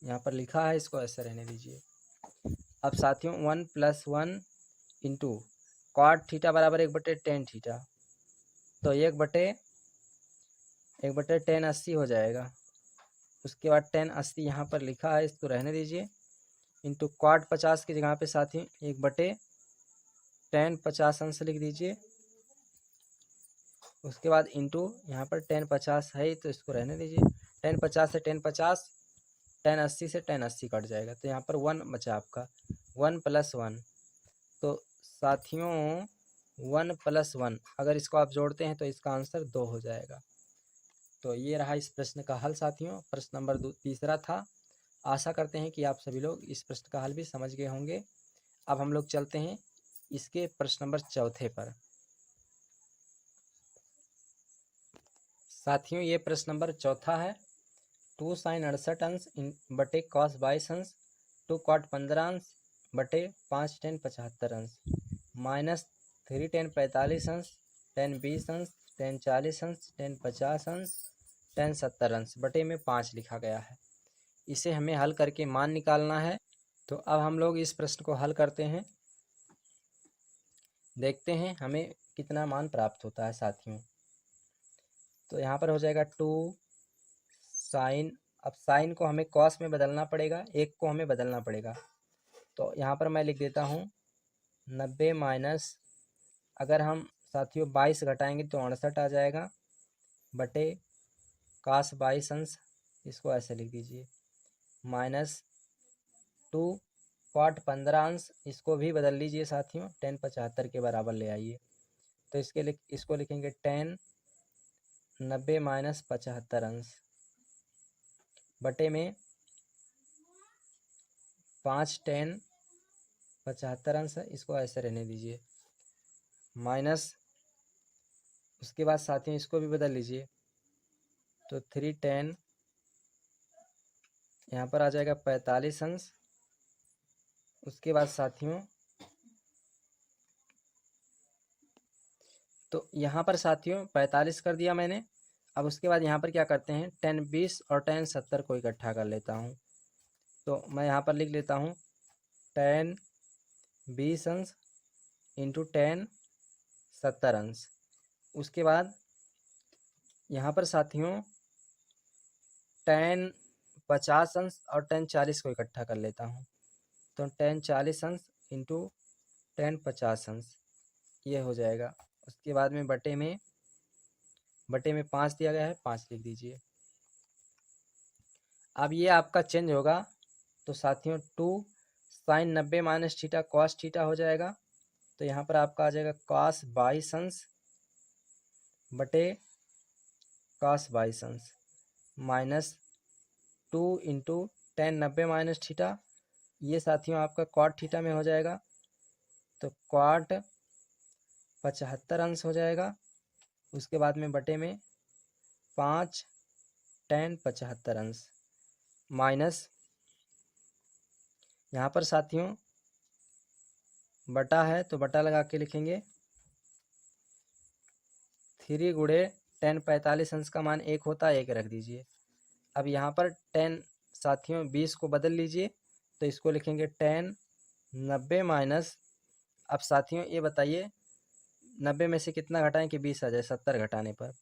यहाँ पर लिखा है, इसको ऐसे रहने दीजिए। अब साथियों 1 + 1 इंटू क्वाट थीटा बराबर 1/10 थीटा, तो 1/10 80 हो जाएगा। उसके बाद 10 80 यहाँ पर लिखा है, इसको रहने दीजिए, इंटू क्वाट 50 की जगह पे साथियों 1/10 50 अंश लिख दीजिए। उसके बाद इंटू यहाँ पर 10 50 है तो इसको रहने दीजिए। 10 50 से 10 50, 10 80 से 10 80 कट जाएगा, तो यहाँ पर 1 बचा आपका। 1 + 1, तो साथियों 1 + 1 अगर इसको आप जोड़ते हैं तो इसका आंसर 2 हो जाएगा। तो ये रहा इस प्रश्न का हल साथियों। प्रश्न नंबर तीसरा था। आशा करते हैं कि आप सभी लोग इस प्रश्न का हल भी समझ गए होंगे। अब हम लोग चलते हैं इसके प्रश्न नंबर चौथे पर। साथियों ये प्रश्न नंबर चौथा है। 2 sin 68 अंश बटे cos 22 अंश 2 cot 15 अंश बटे 5 tan 75 अंश माइनस 3 tan 45 अंश tan 20 अंश tan 40 अंश tan 50 अंश tan 70 अंश बटे में 5 लिखा गया है। इसे हमें हल करके मान निकालना है। तो अब हम लोग इस प्रश्न को हल करते हैं, देखते हैं हमें कितना मान प्राप्त होता है साथियों। तो यहाँ पर हो जाएगा 2 साइन, अब साइन को हमें कॉस में बदलना पड़ेगा, एक को हमें बदलना पड़ेगा। तो यहाँ पर मैं लिख देता हूँ 90 माइनस, अगर हम साथियों 22 घटाएंगे तो 68 आ जाएगा, बटे cos 22 अंश, इसको ऐसे लिख दीजिए, माइनस 2 cot 15 अंश, इसको भी बदल लीजिए साथियों, tan 75 के बराबर ले आइए। तो इसको लिखेंगे tan 90 माइनस 75 अंश बटे में 5 tan 75 अंश, इसको ऐसे रहने दीजिए, माइनस उसके बाद साथियों इसको भी बदल लीजिए, तो 3 tan यहाँ पर आ जाएगा 45 अंश। उसके बाद साथियों तो यहाँ पर साथियों 45 कर दिया मैंने। अब उसके बाद यहाँ पर क्या करते हैं, tan 20 और tan 70 को इकट्ठा कर लेता हूँ। तो मैं यहाँ पर लिख लेता हूँ tan 20 अंश इंटू tan 70 अंश। उसके बाद यहाँ पर साथियों tan 50 अंश और tan 40 को इकट्ठा कर लेता हूँ। तो tan 40 अंश इंटू tan 50 अंश, ये हो जाएगा। उसके बाद में बटे में 5 दिया गया है, 5 लिख दीजिए। अब ये आपका चेंज होगा, तो साथियों 2 sin 90 minus theta cos theta हो जाएगा। तो यहाँ पर आपका आ जाएगा cos 22 अंश बटे cos 22 अंश minus 2 into tan 90 minus theta, ये साथियों आपका cot थीटा में हो जाएगा, तो cot 75 अंश हो जाएगा। उसके बाद में बटे में 5 tan 75 अंश माइनस, यहाँ पर साथियों बटा है तो बटा लगा के लिखेंगे, 3 गुणे tan 45 अंश का मान 1 होता है, 1 रख दीजिए। अब यहाँ पर tan साथियों 20 को बदल लीजिए, तो इसको लिखेंगे tan 90 माइनस, अब साथियों ये बताइए 90 में से कितना घटाएं कि 20 आ जाए 70 घटाने पर।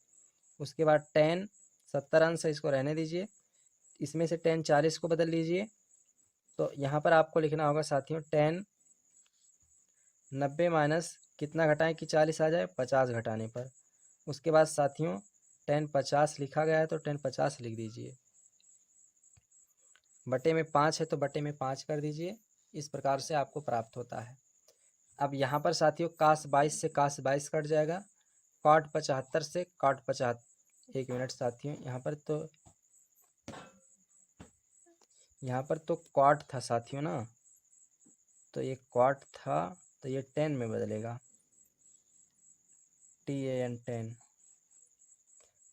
उसके बाद tan 70 अंश है, इसको रहने दीजिए, इसमें से tan 40 को बदल लीजिए। तो यहाँ पर आपको लिखना होगा साथियों tan 90 माइनस कितना घटाएं कि 40 आ जाए, 50 घटाने पर। उसके बाद साथियों tan 50 लिखा गया है, तो tan 50 लिख दीजिए, बटे में 5 है तो बटे में 5 कर दीजिए। इस प्रकार से आपको प्राप्त होता है। अब यहाँ पर साथियों cos 22 से cos 22 कट जाएगा, cot 75 से cot 75, एक मिनट साथियों, यहाँ पर तो cot था साथियों ना, तो ये cot था, तो ये tan में बदलेगा, tan 10।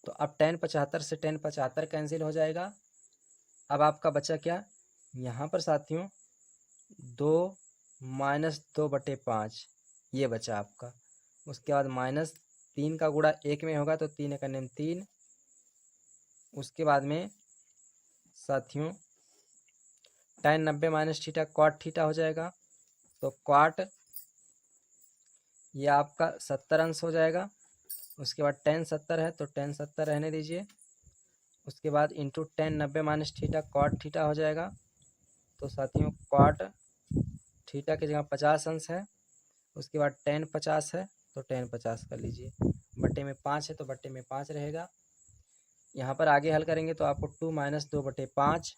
तो अब tan 75 से tan 75 कैंसिल हो जाएगा। अब आपका बचा क्या, यहाँ पर साथियों 2 माइनस 2/5 ये बचा आपका। उसके बाद माइनस 3 का गुणा 1 में होगा तो 3 एक 3। उसके बाद में साथियों tan 90 minus theta cot theta हो जाएगा। तो cot ये आपका 70 अंश हो जाएगा। उसके बाद tan 70 है तो tan 70 रहने दीजिए। उसके बाद into tan 90 minus theta cot theta हो जाएगा। तो साथियों cot थीटा की जगह 50 अंश है। उसके बाद tan 50 है तो tan 50 कर लीजिए। बट्टे में 5 है तो बट्टे में 5 रहेगा। यहाँ पर आगे हल करेंगे तो आपको 2 माइनस 2/5।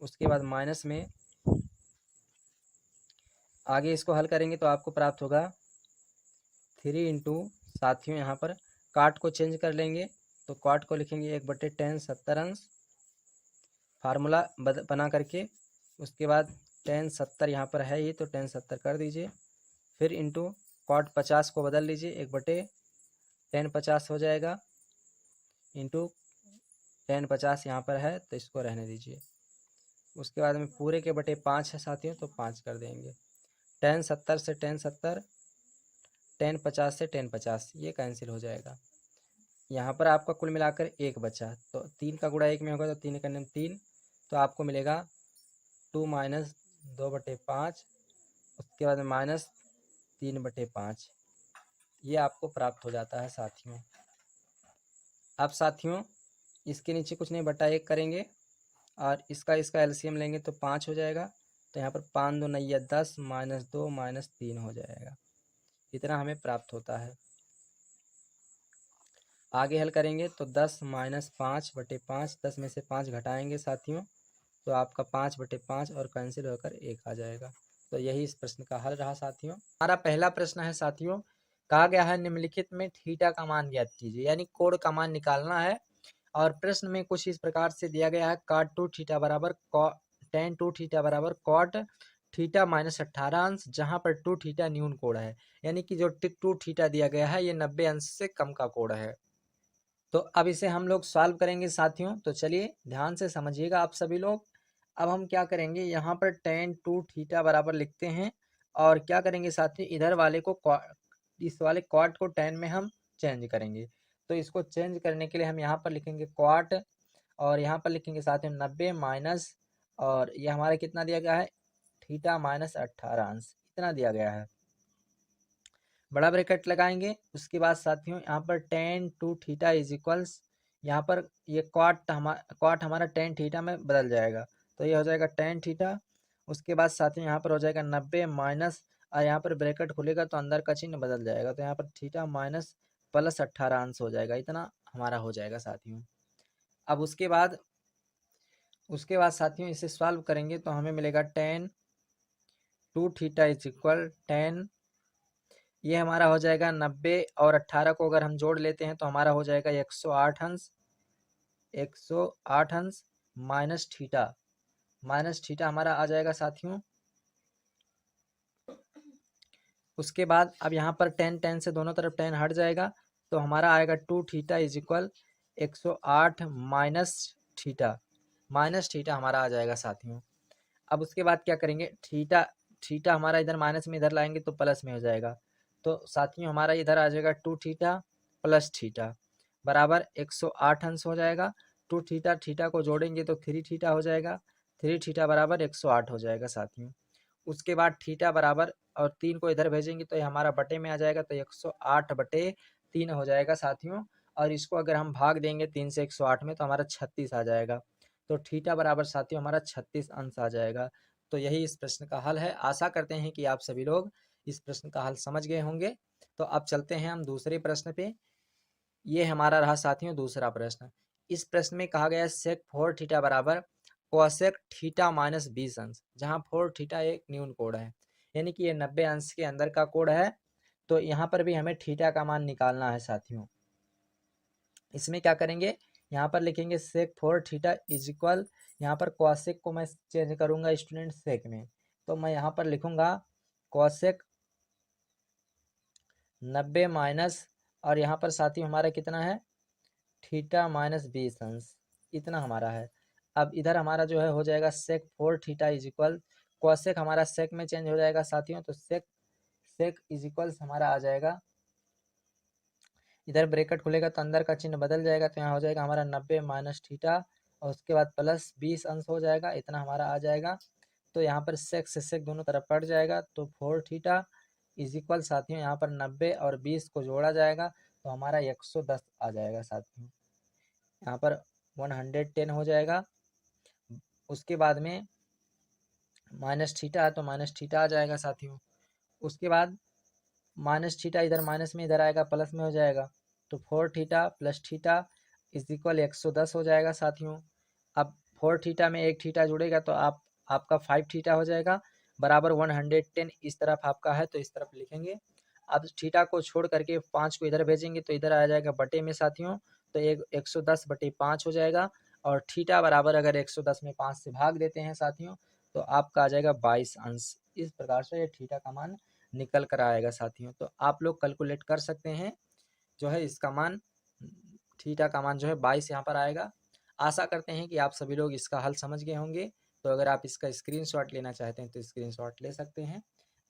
उसके बाद माइनस में आगे इसको हल करेंगे तो आपको प्राप्त होगा 3 इंटू, साथियों यहाँ पर काट को चेंज कर लेंगे तो काट को लिखेंगे 1/tan 70 अंश फार्मूला बना करके। उसके बाद tan 70 यहाँ पर है ही तो tan 70 कर दीजिए। फिर इंटू cot 50 को बदल लीजिए 1/tan 50 हो जाएगा। इंटू tan 50 यहाँ पर है तो इसको रहने दीजिए। उसके बाद में पूरे के बटे 5 है साथियों तो 5 कर देंगे। tan 70 से tan 70, tan 50 से tan 50 ये कैंसिल हो जाएगा। यहाँ पर आपका कुल मिलाकर 1 बचा तो 3 का गुणा 1 में होगा तो 3 एक 3। तो आपको मिलेगा 2 माइनस 2/5। उसके बाद माइनस 3/5 ये आपको प्राप्त हो जाता है साथियों। अब साथियों इसके नीचे कुछ नहीं बटा 1 करेंगे और इसका एलसीएम लेंगे तो 5 हो जाएगा। तो यहाँ पर 5 2 9 10 माइनस 2 माइनस 3 हो जाएगा। इतना हमें प्राप्त होता है। आगे हल करेंगे तो 10 माइनस 5/5, 10 में से 5 घटाएंगे साथियों तो आपका 5/5 और कैंसिल होकर 1 आ जाएगा। तो यही इस प्रश्न का हल रहा साथियों। हमारा पहला प्रश्न है साथियों, कहा गया है निम्नलिखित में थीटा का मान ज्ञात कीजिए, यानी कोण का मान निकालना है। और प्रश्न में कुछ इस प्रकार से दिया गया है cot 2 थीटा बराबर tan 2 थीटा बराबर cot थीटा माइनस 18 अंश, जहां पर 2 थीटा न्यून कोण है, यानी कि जो 2 थीटा दिया गया है ये 90 अंश से कम का कोण है। तो अब इसे हम लोग सॉल्व करेंगे साथियों। तो चलिए ध्यान से समझिएगा आप सभी लोग। अब हम क्या करेंगे, यहाँ पर tan 2 थीटा बराबर लिखते हैं और क्या करेंगे साथियों, इधर वाले को इस वाले cot को tan में हम चेंज करेंगे। तो इसको चेंज करने के लिए हम यहाँ पर लिखेंगे cot और यहाँ पर लिखेंगे साथियों 90 माइनस, और ये हमारा कितना दिया गया है, थीटा माइनस 18 अंश इतना दिया गया है। बड़ा ब्रैकेट लगाएंगे। उसके बाद साथियों यहाँ पर tan 2 थीटा इज इक्वल्स, यहाँ पर ये कॉट हमारा tan थीटा में बदल जाएगा तो ये हो जाएगा tan थीटा। उसके बाद साथियों यहाँ पर हो जाएगा 90 माइनस, और यहाँ पर ब्रैकेट खुलेगा तो अंदर का चिन्ह बदल जाएगा तो यहाँ पर थीटा माइनस प्लस 18 अंश हो जाएगा। इतना हमारा हो जाएगा साथियों। अब उसके बाद साथियों इसे सॉल्व करेंगे तो हमें मिलेगा tan 2 theta is equal tan, ये हमारा हो जाएगा 90 और 18 को अगर हम जोड़ लेते हैं तो हमारा हो जाएगा 108 अंश, 108 अंश माइनस थीटा हमारा आ जाएगा साथियों। उसके बाद अब यहाँ पर tan से दोनों तरफ tan हट जाएगा तो हमारा आएगा 2 theta is equal 108 minus theta हमारा आ जाएगा साथियों। अब उसके बाद क्या करेंगे, थीटा हमारा इधर माइनस में इधर लाएंगे तो प्लस में हो जाएगा। तो साथियों हमारा इधर आ जाएगा 2 थीटा प्लस थीटा बराबर 108 अंश हो जाएगा। 2 थीटा को जोड़ेंगे तो 3 थीटा हो जाएगा, 3 थीटा बराबर 108 हो जाएगा साथियों। उसके बाद थीटा बराबर और 3 को इधर भेजेंगे तो ये हमारा बटे में आ जाएगा तो 108/3 हो जाएगा साथियों। और इसको अगर हम भाग देंगे 3 से 108 में तो हमारा 36 आ जाएगा। तो थीटा बराबर साथियों हमारा 36 अंश आ जाएगा। तो यही इस प्रश्न का हल है। आशा करते हैं कि आप सभी लोग इस प्रश्न का हल समझ गए होंगे। तो अब चलते हैं हम दूसरे प्रश्न पे। ये हमारा रहा साथियों दूसरा प्रश्न। इस प्रश्न में कहा गया है सेक 4 थीटा बराबर कोसेक थीटा माइनस 20 अंश, जहाँ 4 थीटा एक न्यून कोण है, यानी कि ये 90 अंश के अंदर का कोण है। तो यहाँ पर भी हमें थीटा का मान निकालना है साथियों। इसमें क्या करेंगे, यहाँ पर लिखेंगे सेक 4 थीटा इज इक्वल, यहाँ पर कोसेक को मैं चेंज करूंगा स्टूडेंट सेक में, तो मैं यहाँ पर लिखूंगा कोसेक 90 माइनस, और यहाँ पर साथियों हमारा कितना है थीटा माइनस 20 अंश, इतना हमारा है। अब इधर हमारा जो है हो जाएगा सेक 4 थीटा इज इक्वल, कॉसेक हमारा सेक में चेंज हो जाएगा साथियों, तो सेक सेक इज इक्वल्स हमारा आ जाएगा, इधर ब्रैकेट खुलेगा तो अंदर का चिन्ह बदल जाएगा, तो यहाँ हो जाएगा हमारा 90 माइनस थीटा और उसके बाद प्लस 20 अंश हो जाएगा, इतना हमारा आ जाएगा। तो यहाँ पर सेक से सेक दोनों तरफ कट जाएगा, तो 4 थीटा इज इक्वल साथियों यहाँ पर 90 और 20 को जोड़ा जाएगा तो हमारा 110 आ जाएगा साथियों, यहाँ पर 110 हो जाएगा। उसके बाद में माइनस थीटा है तो माइनस थीटा आ जाएगा साथियों। उसके बाद माइनस थीटा इधर माइनस में इधर आएगा प्लस में हो जाएगा, तो 4 theta plus theta is equal 110 हो जाएगा साथियों। अब 4 थीटा में एक थीटा जुड़ेगा तो आपका 5 थीटा हो जाएगा बराबर 110, इस तरफ आपका है तो इस तरफ लिखेंगे। अब थीटा को छोड़ करके 5 को इधर भेजेंगे तो इधर आ जाएगा बटे में साथियों, तो 110 बटे 5 हो जाएगा और थीटा बराबर अगर 110 में 5 से भाग देते हैं साथियों तो आपका आ जाएगा 22 अंश। इस प्रकार से ये थीटा का मान निकल कर आएगा साथियों। तो आप लोग कैलकुलेट कर सकते हैं, जो है इसका मान थीटा का मान जो है 22 यहाँ पर आएगा। आशा करते हैं कि आप सभी लोग इसका हल समझ गए होंगे। तो अगर आप इसका स्क्रीनशॉट लेना चाहते हैं तो स्क्रीनशॉट ले सकते हैं।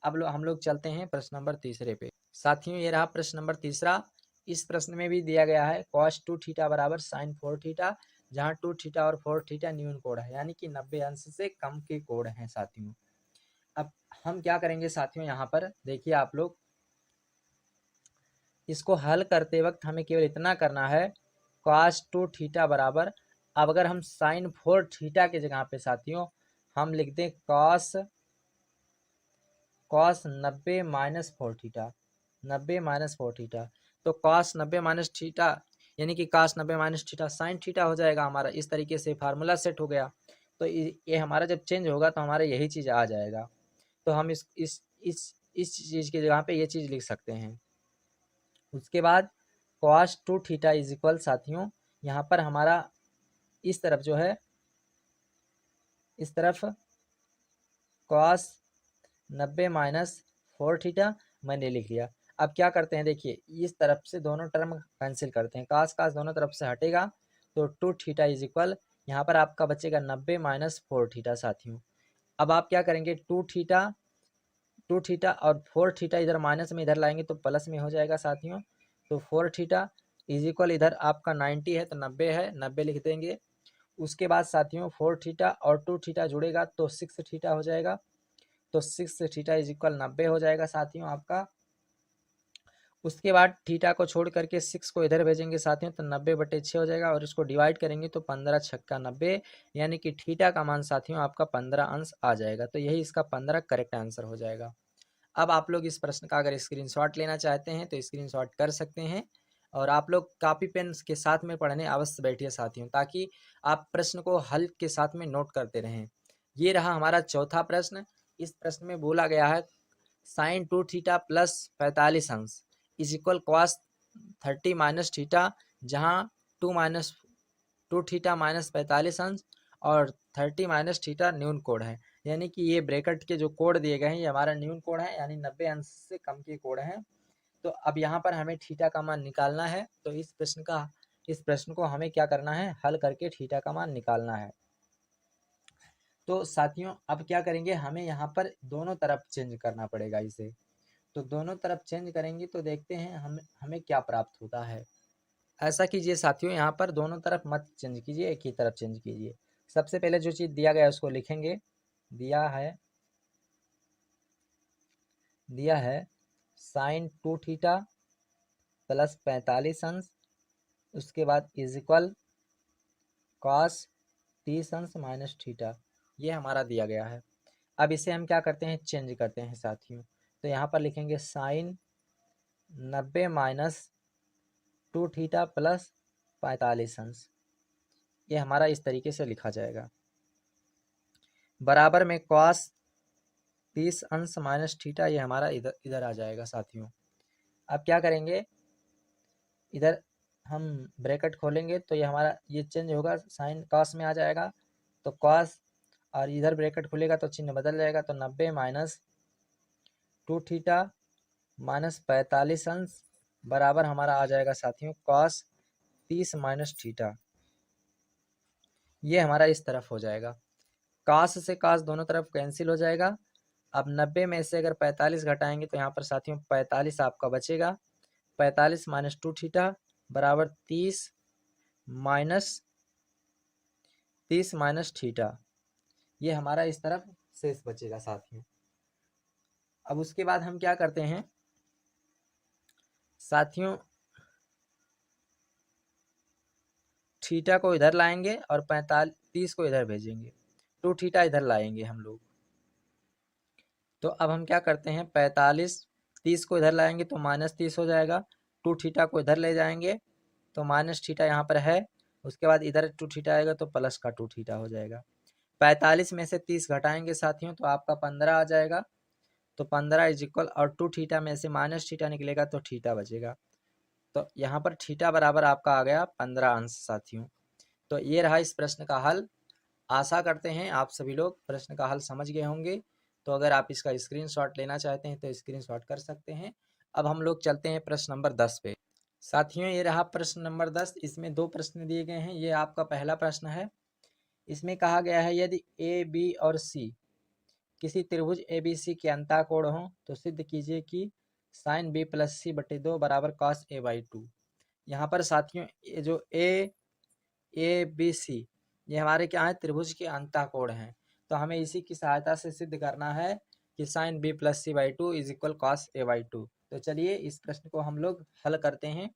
अब हम लोग चलते हैं प्रश्न नंबर तीसरे पे। साथियों ये रहा प्रश्न नंबर तीसरा। इस प्रश्न में भी दिया गया है cos 2 थीटा बराबर sin 4 थीटा, जहाँ 2 थीटा और 4 थीटा न्यून कोण है, यानी कि 90 अंश से कम के कोण हैं साथियों। अब हम क्या करेंगे साथियों, यहाँ पर देखिए आप लोग, इसको हल करते वक्त हमें केवल इतना करना है cos 2 थीटा बराबर, अब अगर हम sin 4 थीटा के जगह पे साथियों हम लिख दें cos 90 minus 4 theta, 90 minus 4 theta, तो cos 90 माइनस थीटा यानी कि cos 90 minus theta sin theta हो जाएगा हमारा। इस तरीके से फार्मूला सेट हो गया। तो ये हमारा जब चेंज होगा तो हमारा यही चीज़ आ जाएगा। तो हम इस चीज़ की जगह पे ये चीज़ लिख सकते हैं। उसके बाद cos 2 थीटा इज इक्वल साथियों यहाँ पर हमारा इस तरफ जो है, इस तरफ cos 90 माइनस 4 थीटा मैंने लिख लिया। अब क्या करते हैं देखिए, इस तरफ से दोनों टर्म कैंसिल करते हैं, cos cos दोनों तरफ से हटेगा तो 2 थीटा इज इक्वल यहाँ पर आपका बचेगा 90 माइनस 4 थीटा साथियों। अब आप क्या करेंगे, 2 थीटा और 4 थीटा इधर माइनस में इधर लाएंगे तो प्लस में हो जाएगा साथियों। तो 4 थीटा इज इक्वल इधर आपका 90 है तो 90 है, 90 लिख देंगे। उसके बाद साथियों 4 थीटा और 2 थीटा जुड़ेगा तो 6 थीटा हो जाएगा, तो 6 थीटा इज इक्वल 90 हो जाएगा साथियों आपका। उसके बाद थीटा को छोड़ करके 6 को इधर भेजेंगे साथियों तो 90 बटे 6 हो जाएगा और इसको डिवाइड करेंगे तो 15 छक्का 90, यानी कि थीटा का मान साथियों आपका 15 अंश आ जाएगा। तो यही इसका 15 करेक्ट आंसर हो जाएगा। अब आप लोग इस प्रश्न का अगर स्क्रीनशॉट लेना चाहते हैं तो स्क्रीनशॉट कर सकते हैं और आप लोग कॉपी पेन के साथ में पढ़ने अवश्य बैठिए साथियों, ताकि आप प्रश्न को हल के साथ में नोट करते रहें। ये रहा हमारा चौथा प्रश्न। इस प्रश्न में बोला गया है साइन 2 थीटा प्लस 45 अंश is equal cos 30 minus theta, जहाँ 2 थीटा माइनस 45 अंश और 30 माइनस थीटा न्यून कोण है, यानी कि ये ब्रैकेट के जो कोड दिए गए हैं ये हमारा न्यून कोण है, यानी 90 अंश से कम के कोण है। तो अब यहाँ पर हमें थीटा का मान निकालना है। तो इस प्रश्न को हमें क्या करना है, हल करके थीटा का मान निकालना है। तो साथियों अब क्या करेंगे, हमें यहाँ पर दोनों तरफ चेंज करना पड़ेगा इसे। तो दोनों तरफ चेंज करेंगे तो देखते हैं हमें क्या प्राप्त होता है। ऐसा कीजिए साथियों, यहाँ पर दोनों तरफ मत चेंज कीजिए, एक ही तरफ चेंज कीजिए। सबसे पहले जो चीज़ दिया गया है उसको लिखेंगे। दिया है साइन 2 थीटा प्लस 45 अंश, उसके बाद इज इक्वल कॉस 30 अंश माइनस थीटा, ये हमारा दिया गया है। अब इसे हम क्या करते हैं, चेंज करते हैं साथियों। तो यहाँ पर लिखेंगे साइन 90 माइनस 2 थीटा प्लस 45 अंश, ये हमारा इस तरीके से लिखा जाएगा, बराबर में कॉस 30 अंश माइनस थीटा, ये हमारा इधर इधर आ जाएगा साथियों। अब क्या करेंगे, इधर हम ब्रैकेट खोलेंगे तो ये हमारा ये चेंज होगा, साइन कॉस में आ जाएगा तो कॉस, और इधर ब्रैकेट खुलेगा तो चिन्ह बदल जाएगा, तो 90 माइनस 2 थीटा माइनस 45 अंश बराबर हमारा आ जाएगा साथियों कॉस 30 माइनस थीटा, ये हमारा इस तरफ हो जाएगा। कास से कास दोनों तरफ कैंसिल हो जाएगा। अब 90 में से अगर 45 घटाएंगे तो यहाँ पर साथियों 45 आपका बचेगा। 45 माइनस 2 थीटा बराबर 30 माइनस थीटा, ये हमारा इस तरफ शेष बचेगा साथियों। अब उसके बाद हम क्या करते हैं साथियों, थीटा को इधर लाएंगे और 30 को इधर भेजेंगे, 2 थीटा इधर लाएंगे हम लोग। तो अब हम क्या करते हैं, 45 30 को इधर लाएंगे तो माइनस 30 हो जाएगा, 2 थीटा को इधर ले जाएंगे तो माइनस थीटा यहाँ पर है, उसके बाद इधर 2 थीटा आएगा तो प्लस का 2 थीटा हो जाएगा। 45 में से 30 घटाएंगे साथियों तो आपका 15 आ जाएगा, तो 15 इज इक्वल, और 2 थीटा में से माइनस थीटा निकलेगा तो थीटा बचेगा। तो यहाँ पर थीटा बराबर आपका आ गया 15 अंश साथियों। तो ये रहा इस प्रश्न का हल। आशा करते हैं आप सभी लोग प्रश्न का हल समझ गए होंगे। तो अगर आप इसका स्क्रीनशॉट लेना चाहते हैं तो स्क्रीनशॉट कर सकते हैं। अब हम लोग चलते हैं प्रश्न नंबर 10 पे। साथियों ये रहा प्रश्न नंबर 10। इसमें 2 प्रश्न दिए गए हैं। ये आपका पहला प्रश्न है। इसमें कहा गया है यदि ए बी और सी किसी त्रिभुज ABC के अंताकोण हो तो सिद्ध कीजिए कि साइन बी प्लस सी बटे 2 बराबर कॉस ए बाई 2। यहाँ पर साथियों ये जो ABC ये हमारे क्या है, त्रिभुज के अंताकोण हैं। तो हमें इसी की सहायता से सिद्ध करना है कि sine B plus C by 2 is equal cos A by 2। तो चलिए इस प्रश्न को हम लोग हल करते हैं।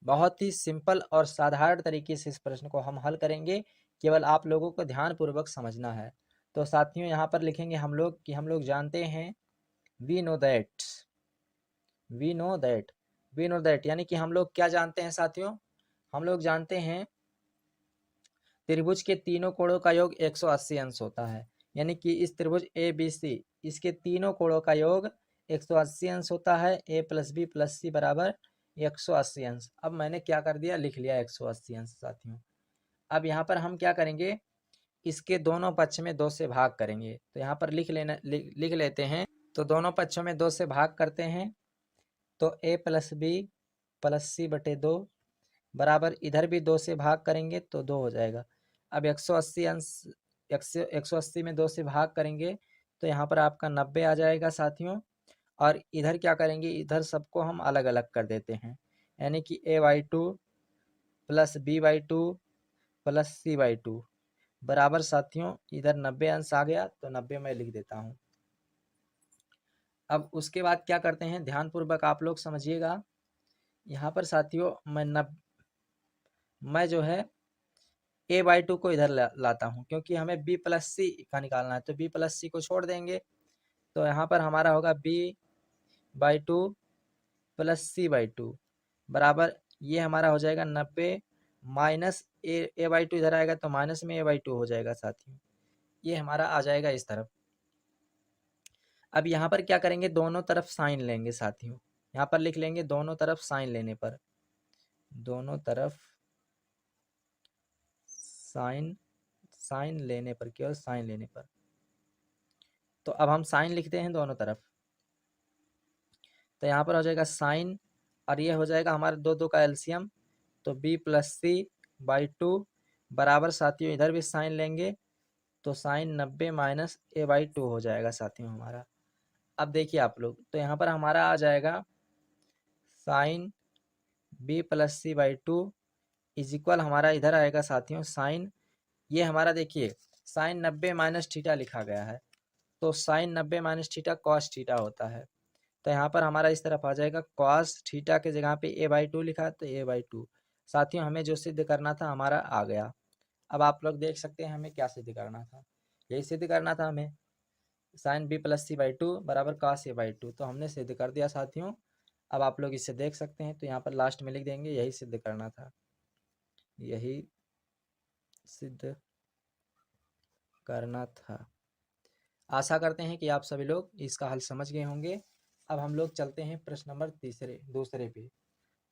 बहुत ही सिंपल और साधारण तरीके से इस प्रश्न को हम हल करेंगे, केवल आप लोगों को ध्यानपूर्वक समझना है। तो साथियों यहाँ पर लिखेंगे हम लोग कि हम लोग जानते हैं वी नो दैट, यानी कि हम लोग क्या जानते हैं साथियों, हम लोग जानते हैं त्रिभुज के तीनों कोणों का योग 180 अंश होता है। यानी कि इस त्रिभुज ABC इसके तीनों कोणों का योग 180 अंश होता है। a प्लस बी प्लस सी बराबर 180 अंश। अब मैंने क्या कर दिया, लिख लिया 180 अंश साथियों। अब यहाँ पर हम क्या करेंगे, इसके दोनों पक्ष में 2 से भाग करेंगे। तो यहाँ पर लिख लेते हैं। तो दोनों पक्षों में 2 से भाग करते हैं तो a प्लस बी प्लस सी बटे 2 बराबर, इधर भी 2 से भाग करेंगे तो 2 हो जाएगा। अब 180 अंश 180 में 2 से भाग करेंगे तो यहाँ पर आपका 90 आ जाएगा साथियों। और इधर क्या करेंगे, इधर सबको हम अलग अलग कर देते हैं। यानी कि a/2 plus b/2 plus c/2 बराबर साथियों, इधर 90 अंश आ गया तो 90 मैं लिख देता हूँ। अब उसके बाद क्या करते हैं, ध्यानपूर्वक आप लोग समझिएगा। यहाँ पर साथियों मैं जो है a/2 को इधर लाता हूँ, क्योंकि हमें b प्लस सी का निकालना है। तो b प्लस सी को छोड़ देंगे तो यहाँ पर हमारा होगा b/2 प्लस c/2 बराबर, ये हमारा हो जाएगा 90 माइनस a/2 इधर आएगा तो माइनस में a/2 हो जाएगा साथियों। ये हमारा आ जाएगा इस तरफ। अब यहाँ पर क्या करेंगे, दोनों तरफ साइन लेंगे साथियों। यहाँ पर लिख लेंगे दोनों तरफ साइन लेने पर, दोनों तरफ साइन लेने पर, केवल साइन लेने पर। तो अब हम साइन लिखते हैं दोनों तरफ। तो यहाँ पर हो जाएगा साइन, और ये हो जाएगा हमारे 2 का एलसीएम, तो b प्लस सी बाई 2 बराबर साथियों, इधर भी साइन लेंगे तो साइन 90 माइनस a/2 हो जाएगा साथियों हमारा। अब देखिए आप लोग, तो यहाँ पर हमारा आ जाएगा sine b plus C by 2 is equal, हमारा इधर आएगा साथियों साइन, ये हमारा देखिए साइन 90 माइनस थीटा लिखा गया है, तो sine 90 minus theta cos theta होता है। तो यहाँ पर हमारा इस तरफ आ जाएगा कॉस थीटा के जगह पे a/2 लिखा है तो a/2। साथियों हमें जो सिद्ध करना था हमारा आ गया। अब आप लोग देख सकते हैं हमें क्या सिद्ध करना था, यही सिद्ध करना था हमें, sine b plus C by 2 बराबर कॉस a/2। तो हमने सिद्ध कर दिया साथियों। अब आप लोग इससे देख सकते हैं, तो यहाँ पर लास्ट में लिख देंगे यही सिद्ध करना था, यही सिद्ध करना था। आशा करते हैं कि आप सभी लोग इसका हल समझ गए होंगे। अब हम लोग चलते हैं प्रश्न नंबर दूसरे पे।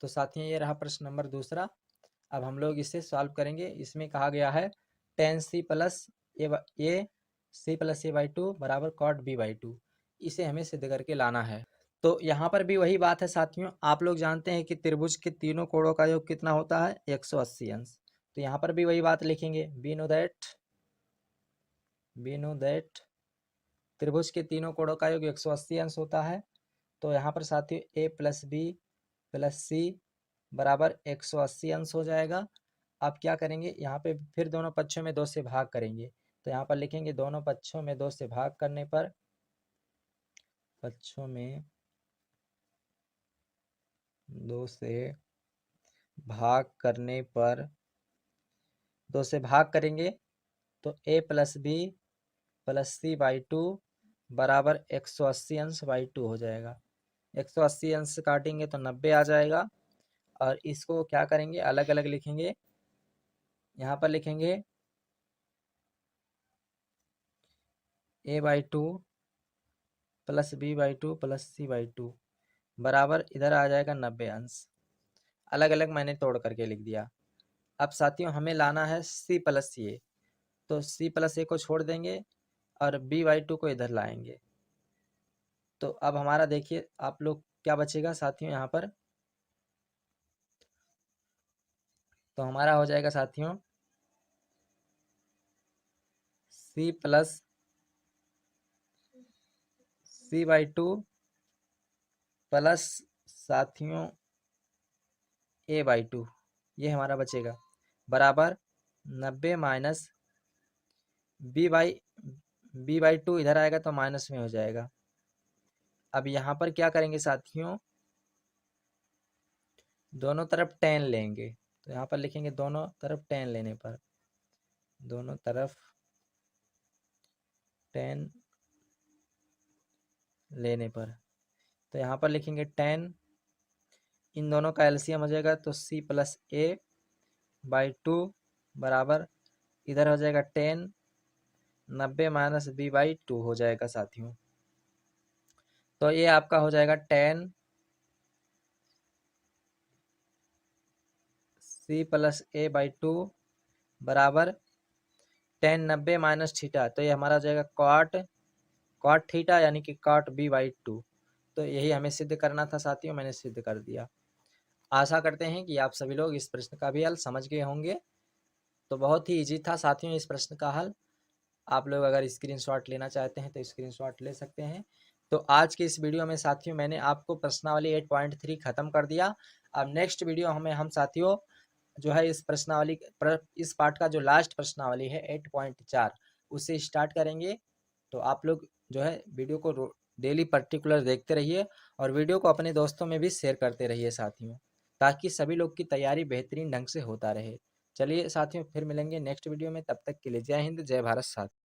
तो साथियों ये रहा प्रश्न नंबर दूसरा। अब हम लोग इसे सॉल्व करेंगे। इसमें कहा गया है tan C plus A by 2 बराबर कॉट b/2, इसे हमें सिद्ध करके लाना है। तो यहाँ पर भी वही बात है साथियों, आप लोग जानते हैं कि त्रिभुज के तीनों कोणों का योग कितना होता है, 180 अंश। तो यहाँ पर भी वही बात लिखेंगे, वी नो दैट त्रिभुज के तीनों कोणों का योग 180 अंश होता है। तो यहाँ पर साथियों ए प्लस बी प्लस सी बराबर 180 अंश हो जाएगा। आप क्या करेंगे, यहाँ पे फिर दोनों पक्षों में 2 से भाग करेंगे। तो यहाँ पर लिखेंगे दोनों पक्षों में 2 से भाग करने पर, पक्षों में 2 से भाग करने पर, 2 से भाग करेंगे तो a plus B plus C by 2 बराबर 180 अंश बाई 2 हो जाएगा। 180 अंश काटेंगे तो 90 आ जाएगा। और इसको क्या करेंगे, अलग अलग लिखेंगे। यहाँ पर लिखेंगे a by 2 plus B by 2 plus C by 2 बराबर, इधर आ जाएगा 90 अंश। अलग अलग मैंने तोड़ करके लिख दिया। अब साथियों हमें लाना है c प्लस ए, तो c प्लस ए को छोड़ देंगे और b बाई 2 को इधर लाएंगे। तो अब हमारा देखिए आप लोग क्या बचेगा साथियों, यहाँ पर तो हमारा हो जाएगा साथियों c plus C by 2 plus साथियों a बाई 2, ये हमारा बचेगा बराबर 90 माइनस बी बाई 2 इधर आएगा तो माइनस में हो जाएगा। अब यहाँ पर क्या करेंगे साथियों, दोनों तरफ tan लेंगे। तो यहाँ पर लिखेंगे दोनों तरफ tan लेने पर, दोनों तरफ tan लेने पर, तो यहाँ पर लिखेंगे tan, इन दोनों का एलसीएम हो जाएगा तो c प्लस ए बाई 2 बराबर, इधर हो जाएगा tan 90 माइनस बी बाई 2 हो जाएगा साथियों। तो ये आपका हो जाएगा tan c plus A by 2 बराबर tan 90 माइनस थीटा, तो ये हमारा हो जाएगा कॉट थीटा यानी कि कॉट बी बाई 2। तो यही हमें सिद्ध करना था साथियों, मैंने सिद्ध कर दिया। आशा करते हैं कि आप सभी लोग इस प्रश्न का भी हल समझ गए होंगे। तो बहुत ही इजी था साथियों इस प्रश्न का हल। आप लोग अगर स्क्रीनशॉट लेना चाहते हैं तो स्क्रीनशॉट ले सकते हैं। तो आज के इस वीडियो में साथियों मैंने आपको प्रश्नावली 8.3 खत्म कर दिया। अब नेक्स्ट वीडियो हम साथियों जो है इस प्रश्नावली इस पार्ट का जो लास्ट प्रश्नावली है 8.4 उसे स्टार्ट करेंगे। तो आप लोग जो है वीडियो को डेली पर्टिकुलर देखते रहिए और वीडियो को अपने दोस्तों में भी शेयर करते रहिए साथियों, ताकि सभी लोग की तैयारी बेहतरीन ढंग से होता रहे। चलिए साथियों फिर मिलेंगे नेक्स्ट वीडियो में, तब तक के लिए जय हिंद जय भारत साथियों।